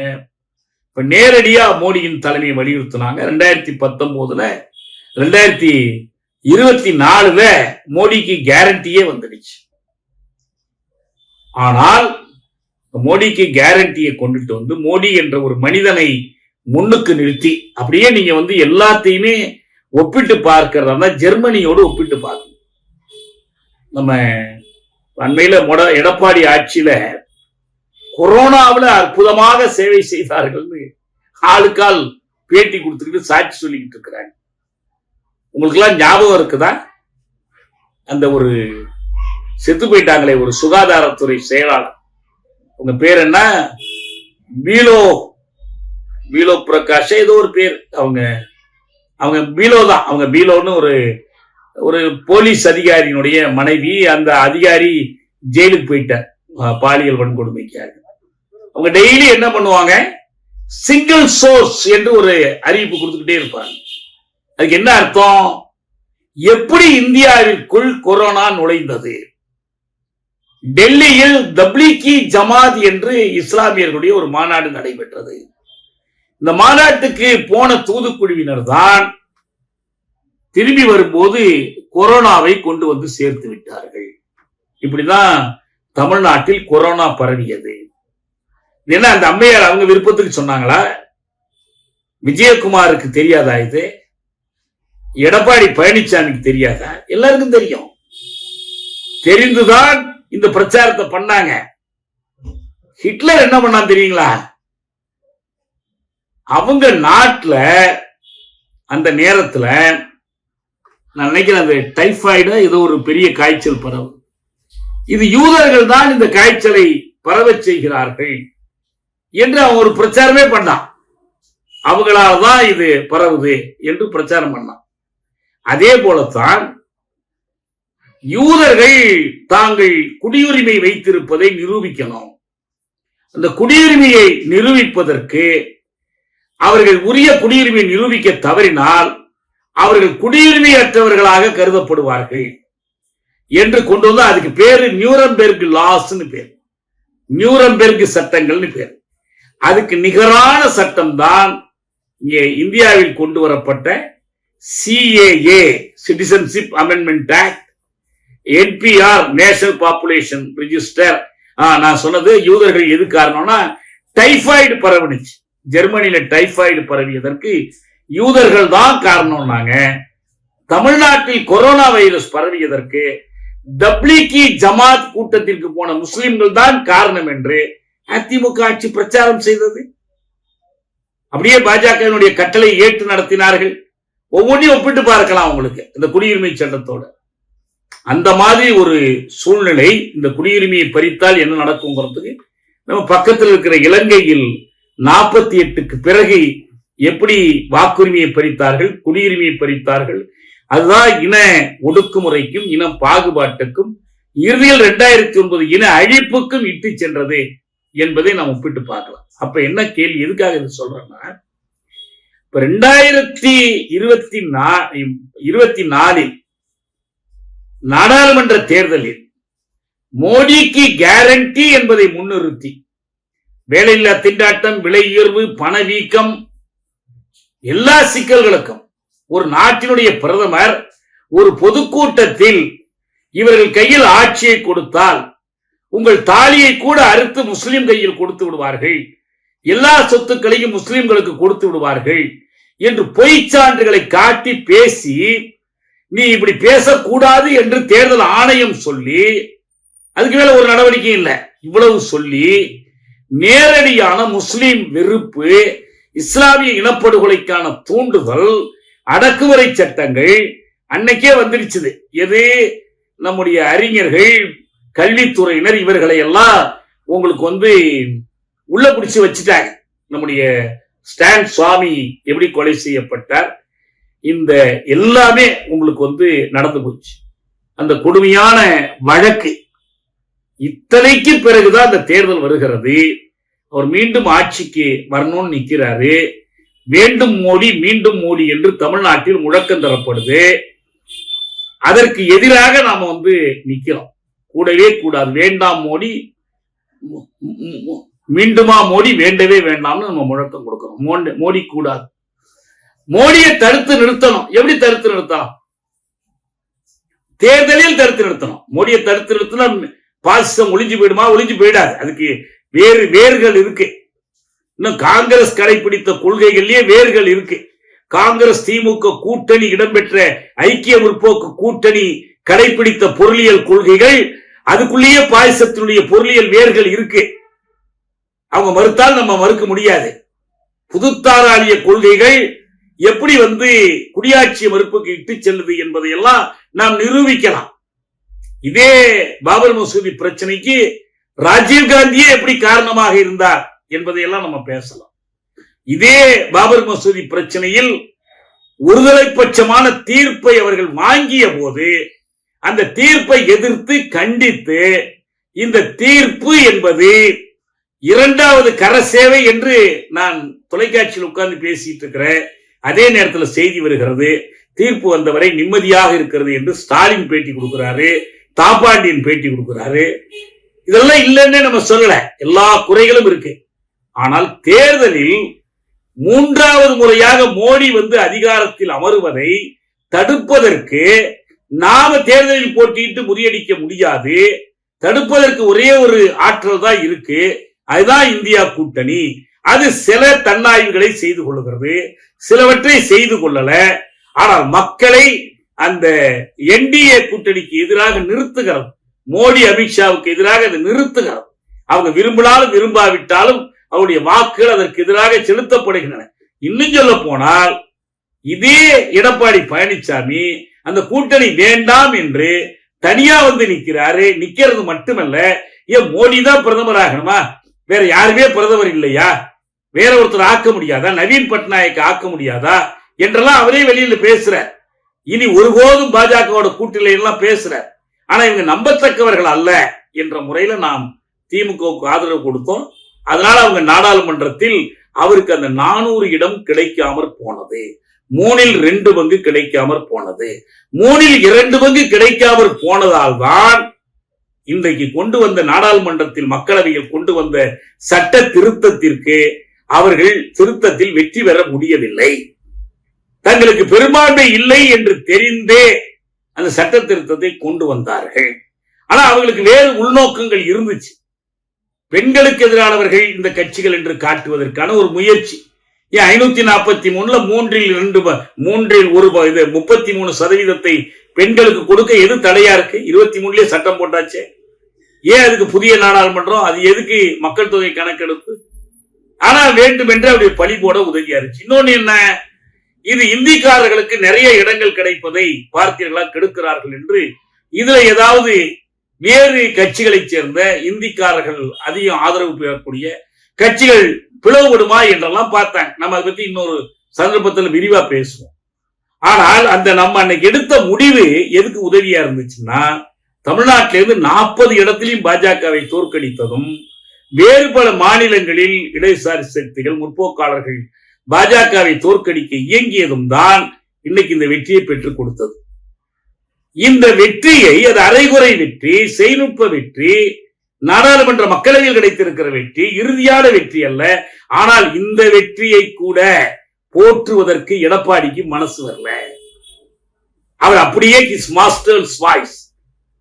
இப்ப நேரடியா மோடியின் தலைமையை வலியுறுத்தினாங்க. 2019 2024 மோடிக்கு கேரண்டியே வந்துடுச்சு. ஆனால் மோடிக்கு கேரண்டியை கொண்டுட்டு வந்து மோடி என்ற ஒரு மனிதனை முன்னுக்கு நிறுத்தி அப்படியே நீங்க எல்லாத்தையுமே ஒப்பிட்டு பார்க்கிறதா ஜெர்மனியோடு ஒப்பிட்டு பார்க்கணும். நம்ம அண்மையில எடப்பாடி ஆட்சியில கொரோனாவில் அற்புதமாக சேவை செய்தார்கள் ஆளுக்கால் பேட்டி கொடுத்துக்கிட்டு சாட்சி சொல்லிக்கிட்டு இருக்கிறாங்க. உங்களுக்கு எல்லாம் ஞாபகம் இருக்குதா? அந்த ஒரு செத்து போயிட்டாங்களே ஒரு சுகாதாரத்துறை செயலாளர், உங்க பேர் என்ன? பீலோ பிரகாஷ் ஏதோ ஒரு பேர். அவங்க பீலோ தான். அவங்க பீலோன்னு ஒரு போலீஸ் அதிகாரியினுடைய மனைவி. அந்த அதிகாரி ஜெயிலுக்கு போயிட்டார் பாலியல் வன்கொடுமைக்காக. அவங்க டெய்லி என்ன பண்ணுவாங்க, சிங்கிள் சோர்ஸ் என்று ஒரு அறிவிப்பு கொடுத்துக்கிட்டே இருப்பாங்க. அதுக்கு என்ன அர்த்தம்? எப்படி இந்தியாவிற்குள் கொரோனா நுழைந்தது? டெல்லியில் தப்லீகி ஜமாத் என்று இஸ்லாமியர்களுடைய ஒரு மாநாடு நடைபெற்றது. இந்த மாநாட்டுக்கு போன தூதுக்குழுவினர் தான் திரும்பி வரும்போது கொரோனாவை கொண்டு வந்து சேர்த்து விட்டார்கள். இப்படிதான் தமிழ்நாட்டில் கொரோனா பரவியது. என்ன அந்த அம்மையார் அவங்க விருப்பத்துக்கு சொன்னாங்களா? விஜயகுமாருக்கு தெரியாதா? இது எடப்பாடி பழனிசாமிக்கு தெரியாதா? எல்லாருக்கும் தெரியும். தெரிந்துதான் இந்த பிரச்சாரத்தை பண்ணாங்க. ஹிட்லர் என்ன பண்ணான் தெரியுங்களா? அவங்க நாட்டுல அந்த நேரத்துல நான் நினைக்கிறேன் அந்த டைபாய்டு ஏதோ ஒரு பெரிய காய்ச்சல் பரவு. இது யூதர்கள் தான் இந்த காய்ச்சலை பரவ செய்கிறார்கள் என்று அவன் ஒரு பிரச்சாரமே பண்ணான். அவங்களால தான் இது பரவுது என்று பிரச்சாரம் பண்ணான். அதே போலத்தான் யூதர்கள் தாங்கள் குடியுரிமை வைத்திருப்பதை நிரூபிக்கணும். அந்த குடியுரிமையை நிரூபிப்பதற்கு அவர்கள் உரிய குடியுரிமை நிரூபிக்க தவறினால் அவர்கள் குடியுரிமையற்றவர்களாக கருதப்படுவார்கள் என்று கொண்டு வந்து அதுக்கு பேரு நியூரம்பெர்க் லாஸ்ன்னு பேர், நியூரம்பெர்க் சட்டங்கள்னு பேர். அதுக்கு நிகரான சட்டம் தான் இங்கே இந்தியாவில் கொண்டு வரப்பட்ட CAA citizenship amendment act, NPR national population register. நான் சொன்னது யூதர்கள் எது காரணம்னா டைபாய்டு பரவணுச்சு. ஜெர்மனியில டைபாய்டு பரவியதற்கு யூதர்கள் தான் காரணம்னாங்க. தமிழ்நாட்டில் கொரோனா வைரஸ் பரவியதற்கு தப்லீகி ஜமாத் கூட்டத்திற்கு போன முஸ்லிம்கள் தான் காரணம் என்று அதிமுக ஆட்சி பிரச்சாரம் செய்தது. அப்படியே பாஜகவினுடைய கட்டளை ஏற்று நடத்தினார்கள். ஒவ்வொன்றையும் ஒப்பிட்டு பார்க்கலாம் உங்களுக்கு இந்த குடியுரிமை சட்டத்தோட. அந்த மாதிரி ஒரு சூழ்நிலை, இந்த குடியுரிமையை பறித்தால் என்ன நடக்கும்ங்கிறதுக்கு நம்ம பக்கத்தில் இருக்கிற இலங்கையில் 48க்கு பிறகு எப்படி வாக்குரிமையை பறித்தார்கள், குடியுரிமையை பறித்தார்கள். அதுதான் இன ஒடுக்குமுறைக்கும் இன பாகுபாட்டுக்கும் இறுதியில் 2009 இன அழிப்புக்கும் இட்டு சென்றது என்பதை நாம் ஒப்பிட்டு பார்க்கலாம். அப்ப என்ன கேள்வி, எதுக்காக இது சொல்றேன்னா, இப்ப 2024 நாடாளுமன்ற தேர்தலில் மோடிக்கு கேரண்டி என்பதை முன்னிறுத்தி வேலையில்லா திண்டாட்டம், விலை உயர்வு, பணவீக்கம், எல்லா சிக்கல்களுக்கும் ஒரு நாட்டினுடைய பிரதமர் ஒரு பொதுக்கூட்டத்தில் இவர்கள் கையில் ஆட்சியை கொடுத்தால் உங்கள் தாலியை கூட அறுத்து முஸ்லிம் கையில் கொடுத்து விடுவார்கள், எல்லா சொத்துக்களையும் முஸ்லிம்களுக்கு கொடுத்து விடுவார்கள் என்று பொய் சான்றுகளை காட்டி பேசி, நீ இப்படி பேசக்கூடாது என்று தேர்தல் ஆணையம் சொல்லி, அதுக்கு மேல ஒரு நடவடிக்கை இல்லை, இவ்வளவு சொல்லி நேரடியான முஸ்லிம் வெறுப்பு, இஸ்லாமிய இனப்படுகொலைக்கான தூண்டுதல், அடக்குமுறை சட்டங்கள் அன்னைக்கே வந்துருச்சு. எது நம்முடைய அறிஞர்கள் கல்வித்துறையினர் இவர்களை எல்லாம் உங்களுக்கு உள்ள பிடிச்சு வச்சுட்டாங்க. நம்முடைய ஸ்டான் சுவாமி எப்படி கொலை செய்யப்பட்டார், இந்த எல்லாமே உங்களுக்கு நடந்து போச்சு. அந்த கொடுமையான வழக்கு இத்தனைக்கு பிறகுதான் அந்த தேர்தல் வருகிறது. அவர் மீண்டும் ஆட்சிக்கு வரணும்னு நிக்கிறாரு. வேண்டும் மோடி மீண்டும் மோடி என்று தமிழ்நாட்டில் முழக்கம் தரப்படுது. அதற்கு எதிராக நாம நிக்கிறோம். கூடவே கூடாது, வேண்டாம் மோடி, மீண்டுமா மோடி, வேண்டவே வேண்டாம்னு நம்ம முழக்கம் கொடுக்கிறோம். மோடி கூடாது. மோடியை தடுத்து நிறுத்தணும். எப்படி தடுத்து நிறுத்தலாம்? தேர்தலில் தடுத்து நிறுத்தணும். மோடியை தடுத்து நிறுத்தினா பாசிசம் ஒளிஞ்சு போயிடுமா? ஒளிஞ்சு போயிடாது. அதுக்கு வேர்கள் இருக்கு. இன்னும் காங்கிரஸ் கடைபிடித்த கொள்கைகளிலேயே வேர்கள் இருக்கு. காங்கிரஸ் திமுக கூட்டணி இடம்பெற்ற ஐக்கிய முற்போக்கு கூட்டணி கடைபிடித்த பொருளியல் கொள்கைகள், அதுக்குள்ளேயே பாசிசத்தினுடைய பொருளியல் வேர்கள் இருக்கு. அவங்க மறுத்தால் நம்ம மறுக்க முடியாது. புதுத்தாராளிய கொள்கைகள் எப்படி குடியாட்சி மறுப்புக்கு இட்டு செல்லுது என்பதையெல்லாம் நாம் நிரூபிக்கலாம். இதே பாபர் மசூதி பிரச்சனைக்கு ராஜீவ்காந்தியே எப்படி காரணமாக இருந்தார் என்பதையெல்லாம் நம்ம பேசலாம். இதே பாபர் மசூதி பிரச்சனையில் ஒருதலை பட்சமான தீர்ப்பை அவர்கள் வாங்கிய போது அந்த தீர்ப்பை எதிர்த்து கண்டித்து, இந்த தீர்ப்பு என்பது இரண்டாவது கர சேவை என்று நான் தொலைக்காட்சியில் உட்கார்ந்து பேசிட்டு இருக்கிறேன். அதே நேரத்தில் செய்தி வருகிறது, தீர்ப்பு வந்தவரை நிம்மதியாக இருக்கிறது என்று ஸ்டாலின் பேட்டி கொடுக்கிறாரு, தாப்பாண்டியன் பேட்டி கொடுக்கிறாரு. இதெல்லாம் இல்லைன்னு நம்ம சொல்லல, எல்லா குறைகளும் இருக்கு. ஆனால் தேர்தலில் மூன்றாவது முறையாக மோடி அதிகாரத்தில் அமருவதை தடுப்பதற்கு நாம தேர்தலில் போட்டியிட்டு முறியடிக்க முடியாது. தடுப்பதற்கு ஒரே ஒரு ஆற்றல் தான் இருக்கு, அதுதான் இந்தியா கூட்டணி. அது சில தன்னாய்வுகளை செய்து கொள்ளுகிறது, சிலவற்றை செய்து கொள்ளல. ஆனால் மக்களை அந்த என்டிஏ கூட்டணிக்கு எதிராக நிறுத்துகிறது. மோடி அமித்ஷாவுக்கு எதிராக அதை நிறுத்துகிறது. அவங்க விரும்பினாலும் விரும்பாவிட்டாலும் அவருடைய வாக்குகள் அதற்கு எதிராக செலுத்தப்படுகின்றன. இன்னும் சொல்ல போனால் இதே எடப்பாடி பழனிசாமி அந்த கூட்டணி வேண்டாம் என்று தனியா நிக்கிறாரு. நிக்கிறது மட்டுமல்ல, ஏன் மோடி தான் பிரதமர் ஆகணுமா? வேற யாருமே பிரதமர் இல்லையா? வேற ஒருத்தர் ஆக்க முடியாதா? நவீன் பட்நாயக் ஆக்க முடியாதா என்றெல்லாம் அவரே வெளியில பேசுறார். இனி ஒருபோதும் பாஜகவோட கூட்டணி எல்லாம் பேசுறார். ஆனா இவங்க நம்பத்தக்கவர்கள் அல்ல என்ற முறையில நாம் திமுகவுக்கு ஆதரவு கொடுத்தோம். அதனால அவங்க நாடாளுமன்றத்தில் அவருக்கு அந்த 400 இடம் கிடைக்காமற் போனது. 3/2 பங்கு கிடைக்காமற் போனது. 3/2 பங்கு கிடைக்காமற் போனதால் தான் இன்றைக்கு கொண்டு வந்த நாடாளுமன்றத்தில் மக்களவையில் கொண்டு வந்த சட்ட திருத்தத்திற்கு அவர்கள் திருத்தத்தில் வெற்றி பெற முடியவில்லை. தங்களுக்கு பெரும்பான்மை இல்லை என்று தெரிந்தே அந்த சட்ட திருத்தத்தை கொண்டு வந்தார்கள். ஆனா அவங்களுக்கு வேறு உள்நோக்கங்கள் இருந்துச்சு. பெண்களுக்கு எதிரானவர்கள் இந்த கட்சிகள் என்று காட்டுவதற்கான ஒரு முயற்சி. 543 33% பெண்களுக்கு கொடுக்க எது தடையா இருக்கு? 23 சட்டம் போட்டாச்சு. ஏன் அதுக்கு புதிய நாடாளுமன்றம்? அது எதுக்கு மக்கள் தொகை கணக்கெடுப்பு? ஆனா வேண்டும் என்று அப்படி பழி போட உதவியா இருந்துச்சு. இன்னொன்னு என்ன, இது இந்திக்காரர்களுக்கு நிறைய இடங்கள் கிடைப்பதை பார்த்தீர்களா, கெடுக்கிறார்கள் என்று இதுல ஏதாவது வேறு கட்சிகளை சேர்ந்த இந்திக்காரர்கள் அதிகம் ஆதரவு பெறக்கூடிய கட்சிகள் பிளவுபடுமா என்றெல்லாம் பார்த்தாங்க. நம்ம அதை பத்தி இன்னொரு சந்தர்ப்பத்தில் விரிவா பேசுவோம். ஆனால் அந்த நம்ம அன்னைக்கு எடுத்த முடிவு எதுக்கு உதவியா இருந்துச்சுன்னா, தமிழ்நாட்டிலிருந்து 40 இடத்திலையும் பாஜகவை தோற்கடித்ததும், வேறு பல மாநிலங்களில் இடதுசாரி சக்திகள் முற்போக்காளர்கள் பாஜகவை தோற்கடிக்க இயங்கியதும் தான் இன்னைக்கு இந்த வெற்றியை பெற்றுக் கொடுத்தது. இந்த வெற்றியை, அது அரைகுறை வெற்றி, செய்நுட்ப வெற்றி, நாடாளுமன்ற மக்களவையில் கிடைத்திருக்கிற வெற்றி இறுதியான வெற்றி அல்ல. ஆனால் இந்த வெற்றியை கூட போற்றுவதற்கு எடப்பாடிக்கு மனசு வரல. அவர் அப்படியே ஹிஸ் மாஸ்டர்ஸ் வாய்ஸ்,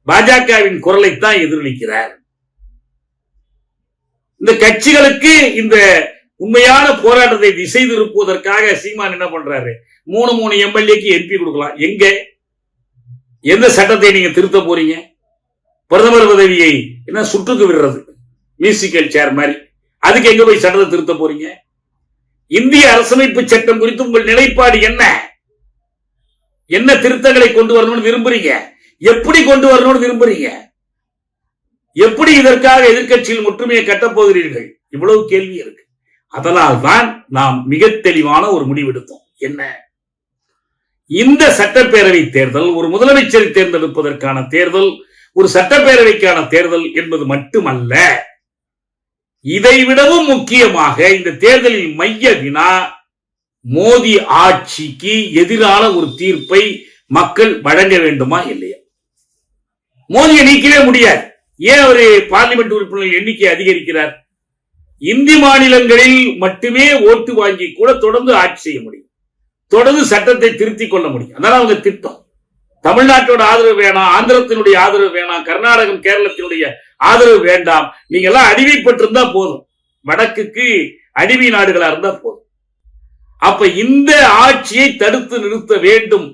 பாஜகவின் குரலைத்தான் எதிரொலிக்கிறார். இந்த கட்சிகளுக்கு இந்த உண்மையான போராட்டத்தை திசை திருப்புவதற்காக சீமான் என்ன பண்றாரு? 3 எம்எல்ஏக்கு எம்பி கொடுக்கலாம். எங்க, எந்த சட்டத்தை நீங்க திருத்த போறீங்க? பிரதமர் பதவியை என்ன சுற்றுக்கு விடுறது, மியூசிக்கல் சேர் மாதிரி, அதுக்கு எங்க போய் சட்டத்தை திருத்த போறீங்க? இந்திய அரசமைப்பு சட்டம் குறித்து உங்கள் நிலைப்பாடு என்ன? என்ன திருத்தங்களை கொண்டு வரணும்னு விரும்புறீங்க? எப்படி கொண்டு வரணும்னு விரும்புறீங்க? எப்படி இதற்காக எதிர்க்கட்சியில் ஒற்றுமையை கட்டப்போகிறீர்கள்? இவ்வளவு கேள்வி இருக்கு. அதனால் தான் நாம் மிக தெளிவான ஒரு முடிவெடுத்தோம். என்ன? இந்த சட்டப்பேரவை தேர்தல் ஒரு முதலமைச்சரை தேர்ந்தெடுப்பதற்கான தேர்தல், ஒரு சட்டப்பேரவைக்கான தேர்தல் என்பது மட்டுமல்ல. இதைவிடவும் முக்கியமாக இந்த தேர்தலில் மைய வினா மோடி ஆட்சிக்கு எதிரான ஒரு தீர்ப்பை மக்கள் வழங்க வேண்டுமா இல்லையா? மோடியை நீக்கவே முடியாது. ஏன் அவரு பார்லிமெண்ட் உறுப்பினர்கள் எண்ணிக்கை அதிகரிக்கிறார்? இந்தி மாநிலங்களில் மட்டுமே ஓட்டு வாங்கி கூட தொடர்ந்து ஆட்சி செய்ய முடியும், தொடர்ந்து சட்டத்தை திருத்திக் கொள்ள முடியும். அதனால அவங்க திட்டம். தமிழ்நாட்டோட ஆதரவு வேணாம், ஆந்திரத்தினுடைய ஆதரவு வேணாம், கர்நாடகம் கேரளத்தினுடைய ஆதரவு வேண்டாம், நீங்க எல்லாம் அடிமைப்பட்டிருந்தா போதும், வடக்குக்கு அடிமை நாடுகளா இருந்தா போதும். அப்ப இந்த ஆட்சியை தடுத்து நிறுத்த வேண்டும்,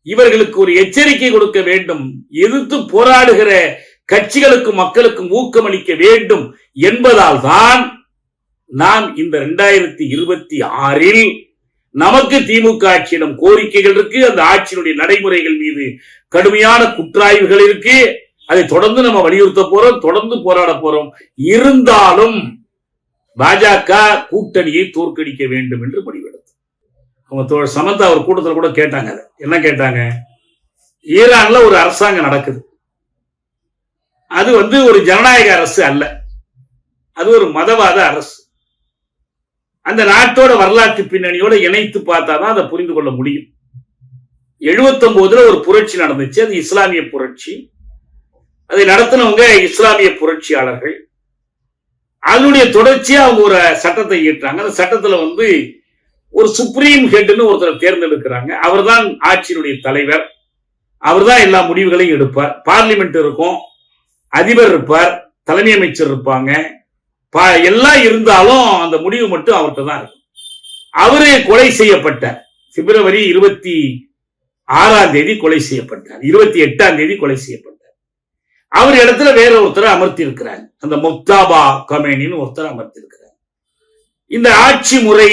இவர்களுக்கு ஒரு எச்சரிக்கை கொடுக்க வேண்டும், எதிர்த்து போராடுகிற கட்சிகளுக்கும் மக்களுக்கும் ஊக்கமளிக்க வேண்டும் என்பதால் தான் நாம் இந்த 2026 நமக்கு திமுக ஆட்சியிடம் கோரிக்கைகள் இருக்கு. அந்த ஆட்சியினுடைய நடைமுறைகள் மீது கடுமையான குற்றாய்வுகள் இருக்கு. அதை தொடர்ந்து நம்ம வலியுறுத்த போறோம், தொடர்ந்து போராட போறோம். இருந்தாலும் பாஜக கூட்டணியை தோற்கடிக்க வேண்டும் என்று முடிவெடுத்து அவங்க சமந்தா ஒரு கூட்டத்தில் கூட கேட்டாங்க. என்ன கேட்டாங்க? ஈரான்ல ஒரு அரசாங்கம் நடக்குது, அது ஒரு ஜனநாயக அரசு அல்ல, அது ஒரு மதவாத அரசு. அந்த நாட்டோட வரலாற்று பின்னணியோட இணைத்து பார்த்தாதான் அதை புரிந்து கொள்ள முடியும். 79 ஒரு புரட்சி நடந்துச்சு, அது இஸ்லாமிய புரட்சி. அதை நடத்தினவங்க இஸ்லாமிய புரட்சியாளர்கள். அதனுடைய தொடர்ச்சியா அவங்க ஒரு சட்டத்தை இயற்றாங்க. அந்த சட்டத்துல ஒரு சுப்ரீம் ஹெட்னு ஒருத்தர் தேர்ந்தெடுக்கிறாங்க. அவர் தான் ஆட்சியினுடைய தலைவர், அவர் தான் எல்லா முடிவுகளையும் எடுப்பார். பார்லிமெண்ட் இருக்கும், அதிபர் இருப்பார், தலைமை அமைச்சர் இருப்பாங்க, எல்லாம் இருந்தாலும் அந்த முடிவு மட்டும் அவர்கிட்ட தான் இருக்கும். அவரு கொலை செய்யப்பட்டார். பிப்ரவரி 26 கொலை செய்யப்பட்டார், 28 கொலை செய்யப்பட்டார். அவர் இடத்துல வேற ஒருத்தரை அமர்த்தி இருக்கிறார், அந்த முக்தாபா கமேனின்னு ஒருத்தர் அமர்த்தி இருக்கிறார். இந்த ஆட்சி முறை,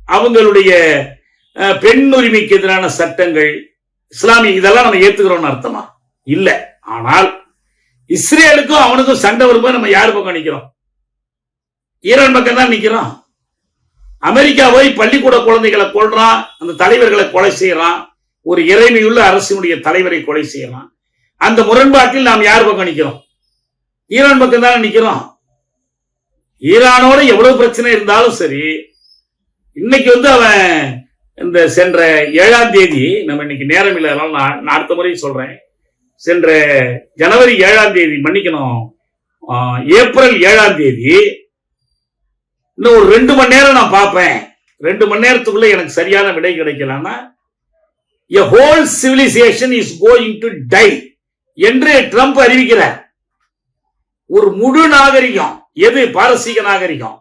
அவங்களுடைய பெண் உரிமைக்கு எதிரான சட்டங்கள், இஸ்லாமிய, இதெல்லாம் நம்ம ஏத்துக்கிறோம்னு அர்த்தமா? இல்ல. ஆனால் இஸ்ரேலுக்கும் அவனுக்கும் சண்டை வரும்போது நம்ம யார் பக்கம் நிக்கிறோம்? ஈரான் பக்கம் தான் நிக்கிறோம். அமெரிக்கா போய் பள்ளிக்கூட குழந்தைகளை கொல்றான், அந்த தலைவர்களை கொலை செய்யறான், ஒரு இறைமையுள்ள அரசினுடைய தலைவரை கொலை செய்யறான். அந்த முரண்பாட்டில் நாம் யார் பக்கம் நிக்கிறோம்? ஈரான் பக்கம் தான் நிக்கிறோம். ஈரானோட எவ்வளவு பிரச்சனை இருந்தாலும் சரி, இன்னைக்கு அவன் இந்த சென்ற 7ஆம் தேதி, நம்ம இன்னைக்கு நேரம் இல்லை, நான் அடுத்த முறை சொல்றேன், சென்ற ஜனவரி 7ஆம் தேதி, மன்னிக்கணும், ஏப்ரல் 7ஆம் தேதி, இன்னும் ஒரு 2 மணி நேரம் நான் பார்ப்பேன், 2 மணி நேரத்துக்குள்ள எனக்கு சரியான விடை கிடைக்கலன்னா a whole civilization is going to die என்று ட்ரம்ப் அறிவிக்கிறார். ஒரு முழு நாகரிகம், எது? பாரசீக நாகரிகம்.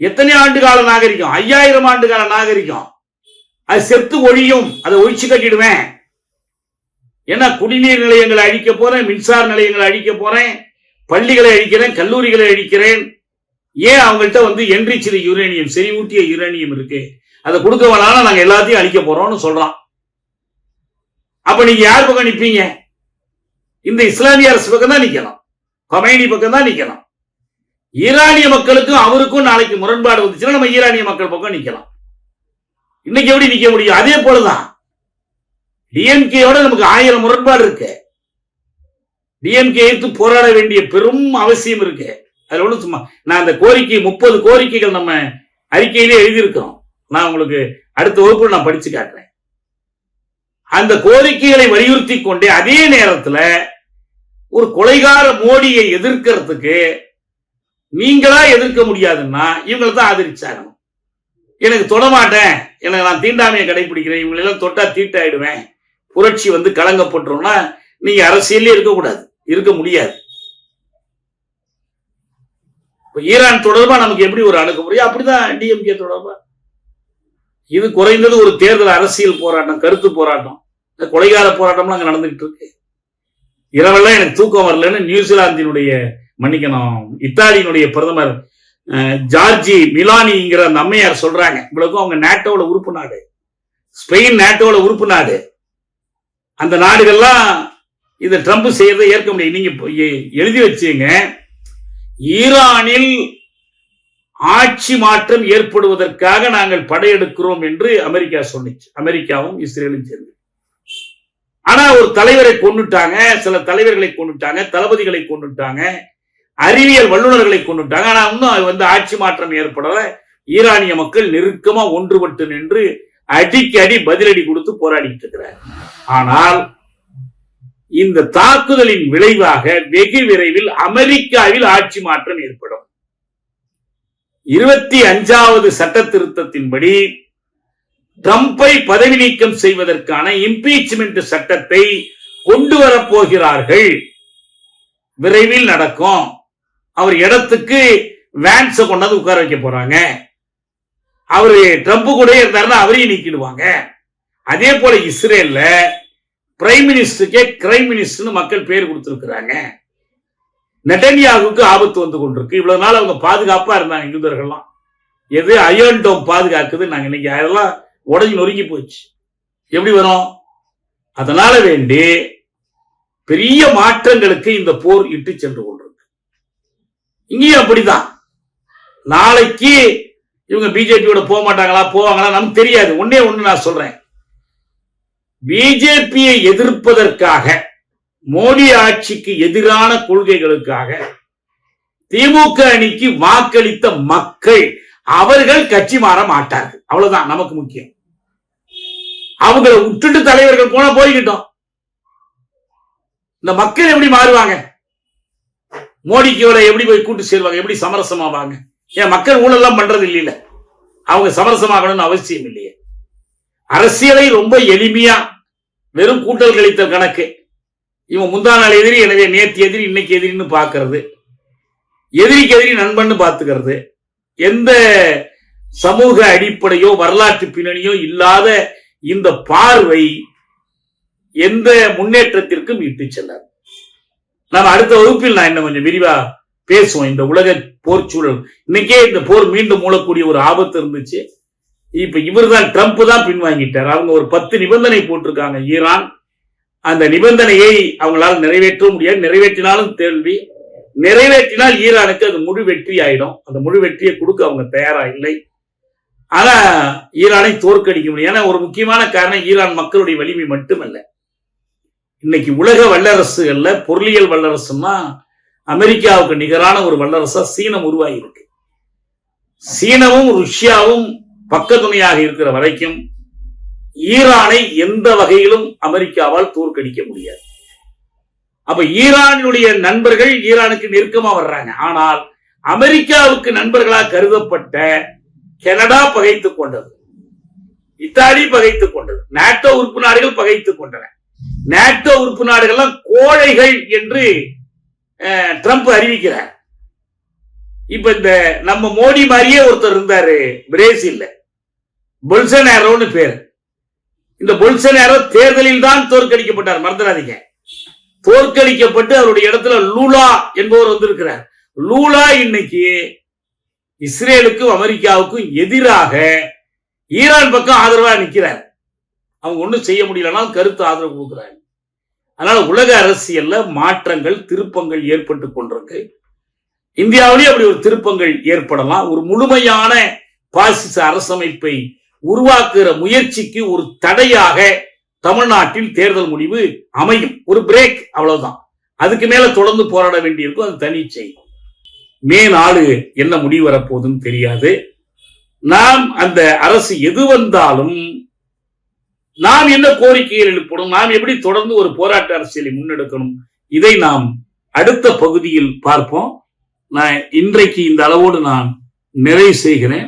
எத்தனை ஆண்டு கால நாகரிகம்? 5000 ஆண்டு கால நாகரிகம். அது செத்து ஒழியும், அதை ஒழிச்சு கட்டிடுவேன். ஏன்னா குடிநீர் நிலையங்களை அழிக்க போறேன், மின்சார நிலையங்களை அழிக்க போறேன், பள்ளிகளை அழிக்கிறேன், கல்லூரிகளை அழிக்கிறேன். ஏன்? அவங்கள்ட்ட என்ரிச்டு யுரேனியம், செறிவூட்டிய யுரேனியம் இருக்கு, அதை கொடுக்க வேணாலும் நாங்க எல்லாத்தையும் அழிக்க போறோம்னு சொல்றான். அப்ப நீங்க யார் பக்கம் நிப்பீங்க? இந்த இஸ்லாமிய அரசு பக்கம் தான் நிக்கணும், கொமைனி பக்கம் தான் நிக்கணும். ஈரானிய மக்களுக்கும் அவருக்கும் நாளைக்கு முரண்பாடு வந்துச்சுன்னா நம்ம ஈரானிய மக்கள் பக்கம் நிக்கலாம். இன்னைக்கு எப்படி நிக்க முடியும்? அதே போலதான் டிஎம்கேயோட நமக்கு 1000 முரண்பாடு இருக்கு. டிஎம்கே எடுத்து போராட வேண்டிய பெரும் அவசியம் இருக்கு. அதுல ஒண்ணு சும்மா நான் அந்த கோரிக்கை 30 கோரிக்கைகள் நம்ம அறிக்கையிலே எழுதியிருக்கிறோம். நான் உங்களுக்கு அடுத்த வகுப்புல நான் படிச்சு காட்டுறேன். அந்த கோரிக்கைகளை வலியுறுத்தி கொண்டே அதே நேரத்தில் ஒரு கொலைகார மோடியை எதிர்க்கிறதுக்கு நீங்களா எதிர்க்க முடியாதுன்னா இவங்களை தான் ஆதரிச்சாகணும். எனக்கு தொடமாட்டேன், எனக்கு நான் தீண்டாமையை கடைபிடிக்கிறேன், இவங்களெல்லாம் தொட்டா தீட்டாயிடுவேன், புரட்சி கலங்கப்பட்டுரும்னா நீங்க அரசியலே இருக்கக்கூடாது, இருக்க முடியாது. ஈரான் தொடர்பா நமக்கு எப்படி ஒரு அணுகுமுறை, அப்படிதான் டிஎம்கே தொடர்பா. இது குறைந்தது ஒரு தேர்தல் அரசியல் போராட்டம், கருத்து போராட்டம், கொலைகார போராட்டம்லாம் அங்க நடந்துகிட்டு இருக்கு. இரவெல்லாம் எனக்கு தூக்கம் வரலன்னு நியூசிலாந்தினுடைய, மன்னிக்கணும், இத்தாலியினுடைய பிரதமர் ஜார்ஜி மிலானிங்கிற அந்த அம்மையார் சொல்றாங்க. இவ்வளவுக்கும் அவங்க நேட்டோட உறுப்பு நாடு, ஸ்பெயின் நேட்டோட உறுப்பு நாடு. அந்த நாடுகள்லாம் இதை ட்ரம்ப் செய்யறதை ஏற்க முடியும். நீங்க எழுதி வச்சீங்க, ஈரானில் ஆட்சி மாற்றம் ஏற்படுவதற்காக நாங்கள் படையெடுக்கிறோம் என்று அமெரிக்கா சொன்னிச்சு. அமெரிக்காவும் இஸ்ரேலும் சேர்ந்து. ஆனா ஒரு தலைவரை கொன்னுட்டாங்க, சில தலைவர்களை கொன்னுட்டாங்க, தளபதிகளை கொன்னுட்டாங்க, அறிவியல் வல்லுநர்களை கொன்னுட்டாங்க. ஆனா இன்னும் ஆட்சி மாற்றம் ஏற்படல. ஈரானிய மக்கள் நெருக்கமா ஒன்றுபட்டு நின்று அடிக்கடி பதிலடி கொடுத்து போராடிட்டு இருக்கிறார். ஆனால் இந்த தாக்குதலின் விளைவாக வெகு விரைவில் அமெரிக்காவில் ஆட்சி மாற்றம் ஏற்படும். 25வது சட்ட திருத்தத்தின்படி ட்ரம்பை பதவி நீக்கம் செய்வதற்கான இம்பீச்மெண்ட் சட்டத்தை கொண்டு வரப்போகிறார்கள். விரைவில் நடக்கும். அவர் இடத்துக்கு வேன்ஸ கொண்டாந்து உட்கார வைக்க போறாங்க. அவரு ட்ரம்ப் கூட இருந்தாருன்னா அவரையும் நீக்கிடுவாங்க. அதே போல இஸ்ரேல்ல பிரைம் மினிஸ்டருக்கே கிரைம் மினிஸ்டர் மக்கள் பேர் கொடுத்திருக்கிறாங்க. நெட்டன்யாகுக்கு ஆபத்து வந்து கொண்டிருக்கு. இவ்வளவு நாள் அவங்க பாதுகாப்பா இருந்தாங்க யூதர்கள்லாம். எது அயர்ன் டோம் பாதுகாக்குது. நாங்க இன்னைக்கு அதெல்லாம் உடஞ்சி நொறுங்கி போச்சு. எப்படி வரும்? அதனால வேண்டி பெரிய மாற்றங்களுக்கு இந்த போர் இட்டு சென்று கொண்டிருக்கு. இங்கேயும் அப்படிதான். நாளைக்கு இவங்க பிஜேபியோட போக மாட்டாங்களா, போவாங்களா நமக்கு தெரியாது. ஒன்னே ஒண்ணு நான் சொல்றேன், பிஜேபியை எதிர்ப்பதற்காக, மோடி ஆட்சிக்கு எதிரான கொள்கைகளுக்காக திமுக அணிக்கு வாக்களித்த மக்கள் அவர்கள் கட்சி மாற மாட்டார்கள். அவ்வளவுதான் நமக்கு முக்கியம். அவங்களை விட்டுட்டு தலைவர்கள் போனா போய்கிட்டோம். இந்த மக்கள் எப்படி மாறுவாங்க? மோடிக்கு எப்படி போய் கூட்டு சேருவாங்க? எப்படி சமரசமாவாங்க? ஏன் மக்கள் ஊழல் எல்லாம் பண்றது இல்லையில, அவங்க சமரசமாகணும்னு அவசியம் இல்லையே. அரசியலை ரொம்ப எளிமையா வெறும் கூட்டல் கழித்தல் கணக்கு. இவன் முந்தா நாள் எதிரி, எனவே நேற்று எதிரி இன்னைக்கு எதிரின்னு பாக்குறது, எதிரிக்கு எதிரி நண்பன்னு பாத்துக்கிறது, எந்த சமூக அடிப்படையோ வரலாற்று பின்னணியோ இல்லாத இந்த பார்வை எந்த முன்னேற்றத்திற்கும் இட்டு செல்லாது. நம்ம அடுத்த வகுப்பில் நான் இன்னும் கொஞ்சம் விரிவா பேசுவோம். இந்த உலக போர் சூழல், இன்னைக்கே இந்த போர் மீண்டும் மூலக்கூடிய ஒரு ஆபத்து இருந்துச்சு. இப்ப இவர் தான் ட்ரம்ப் தான் பின்வாங்கிட்டார். அவங்க ஒரு 10 நிபந்தனை போட்டிருக்காங்க ஈரான். அந்த நிபந்தனையை அவங்களால நிறைவேற்ற முடியாது. நிறைவேற்றினாலும் தோல்வி, நிறைவேற்றினால் ஈரானுக்கு அது முழு வெற்றி ஆயிடும். அந்த முழு வெற்றியை கொடுக்க அவங்க தயாரா இல்லை. ஆனா ஈரானை தோற்கடிக்க முடியும். ஏன்னா ஒரு முக்கியமான காரணம் ஈரான் மக்களுடைய வலிமை மட்டுமல்ல. இன்னைக்கு உலக வல்லரசுகள்ல பொருளியல் வல்லரசுன்னா அமெரிக்காவுக்கு நிகரான ஒரு வல்லரசா சீனம் உருவாகி இருக்கு. சீனமும் ருஷ்யாவும் பக்க துணையாக இருக்கிற வரைக்கும் ஈரானை எந்த வகையிலும் அமெரிக்காவால் தோற்கடிக்க முடியாது. அப்ப ஈரானுடைய நண்பர்கள் ஈரானுக்கு நெருக்கமா வர்றாங்க. ஆனால் அமெரிக்காவுக்கு நண்பர்களாக கருதப்பட்ட கனடா பகைத்துக் கொண்டது, இத்தாலி பகைத்துக் கொண்டது, நாட்டோ உறுப்பு நாடுகள் பகைத்துக் கொண்டன. நாட்டோ உறுப்பு நாடுகள்லாம் கோழைகள் என்று ட்ரம்ப் அறிவிக்கிறார். இப்ப இந்த நம்ம மோடி மாதிரியே ஒருத்தர் இருந்தாரு பிரேசில்ல, பொல்சனாரோன்னு பேர். இந்த பொல்சனாரோ தேர்தலில் தான் தோற்கடிக்கப்பட்டார், மறந்துடாதீங்க. தோற்கடிக்கப்பட்டு அவருடைய இடத்துல லூலா என்பவர் வந்திருக்கிறார். லூலா இன்னைக்கு இஸ்ரேலுக்கும் அமெரிக்காவுக்கும் எதிராக ஈரான் பக்கம் ஆதரவா நிற்கிறார். அவங்க ஒன்றும் செய்ய முடியலனாலும் கருத்து ஆதரவு கொடுக்கிறாங்க. அதனால உலக அரசியல்ல மாற்றங்கள், திருப்பங்கள் ஏற்பட்டு கொண்டிருக்கு. இந்தியாவிலேயே அப்படி ஒரு திருப்பங்கள் ஏற்படலாம். ஒரு முழுமையான பாசிச அரசமைப்பை உருவாக்குகிற முயற்சிக்கு ஒரு தடையாக தமிழ்நாட்டில் தேர்தல் முடிவு அமையும். ஒரு பிரேக், அவ்வளவுதான். அதுக்கு மேல தொடர்ந்து போராட வேண்டியிருக்கும். அது தனி செய்யும். மே 4 என்ன முடிவு வரப்போகுதுன்னு தெரியாது. நாம் அந்த அரசு எது வந்தாலும் நாம் என்ன கோரிக்கைகள் எழுப்பணும், நாம் எப்படி தொடர்ந்து ஒரு போராட்ட அரசியலை முன்னெடுக்கணும், இதை நாம் அடுத்த பகுதியில் பார்ப்போம். நான் இன்றைக்கு இந்த அளவோடு நான் நிறைவு செய்கிறேன்.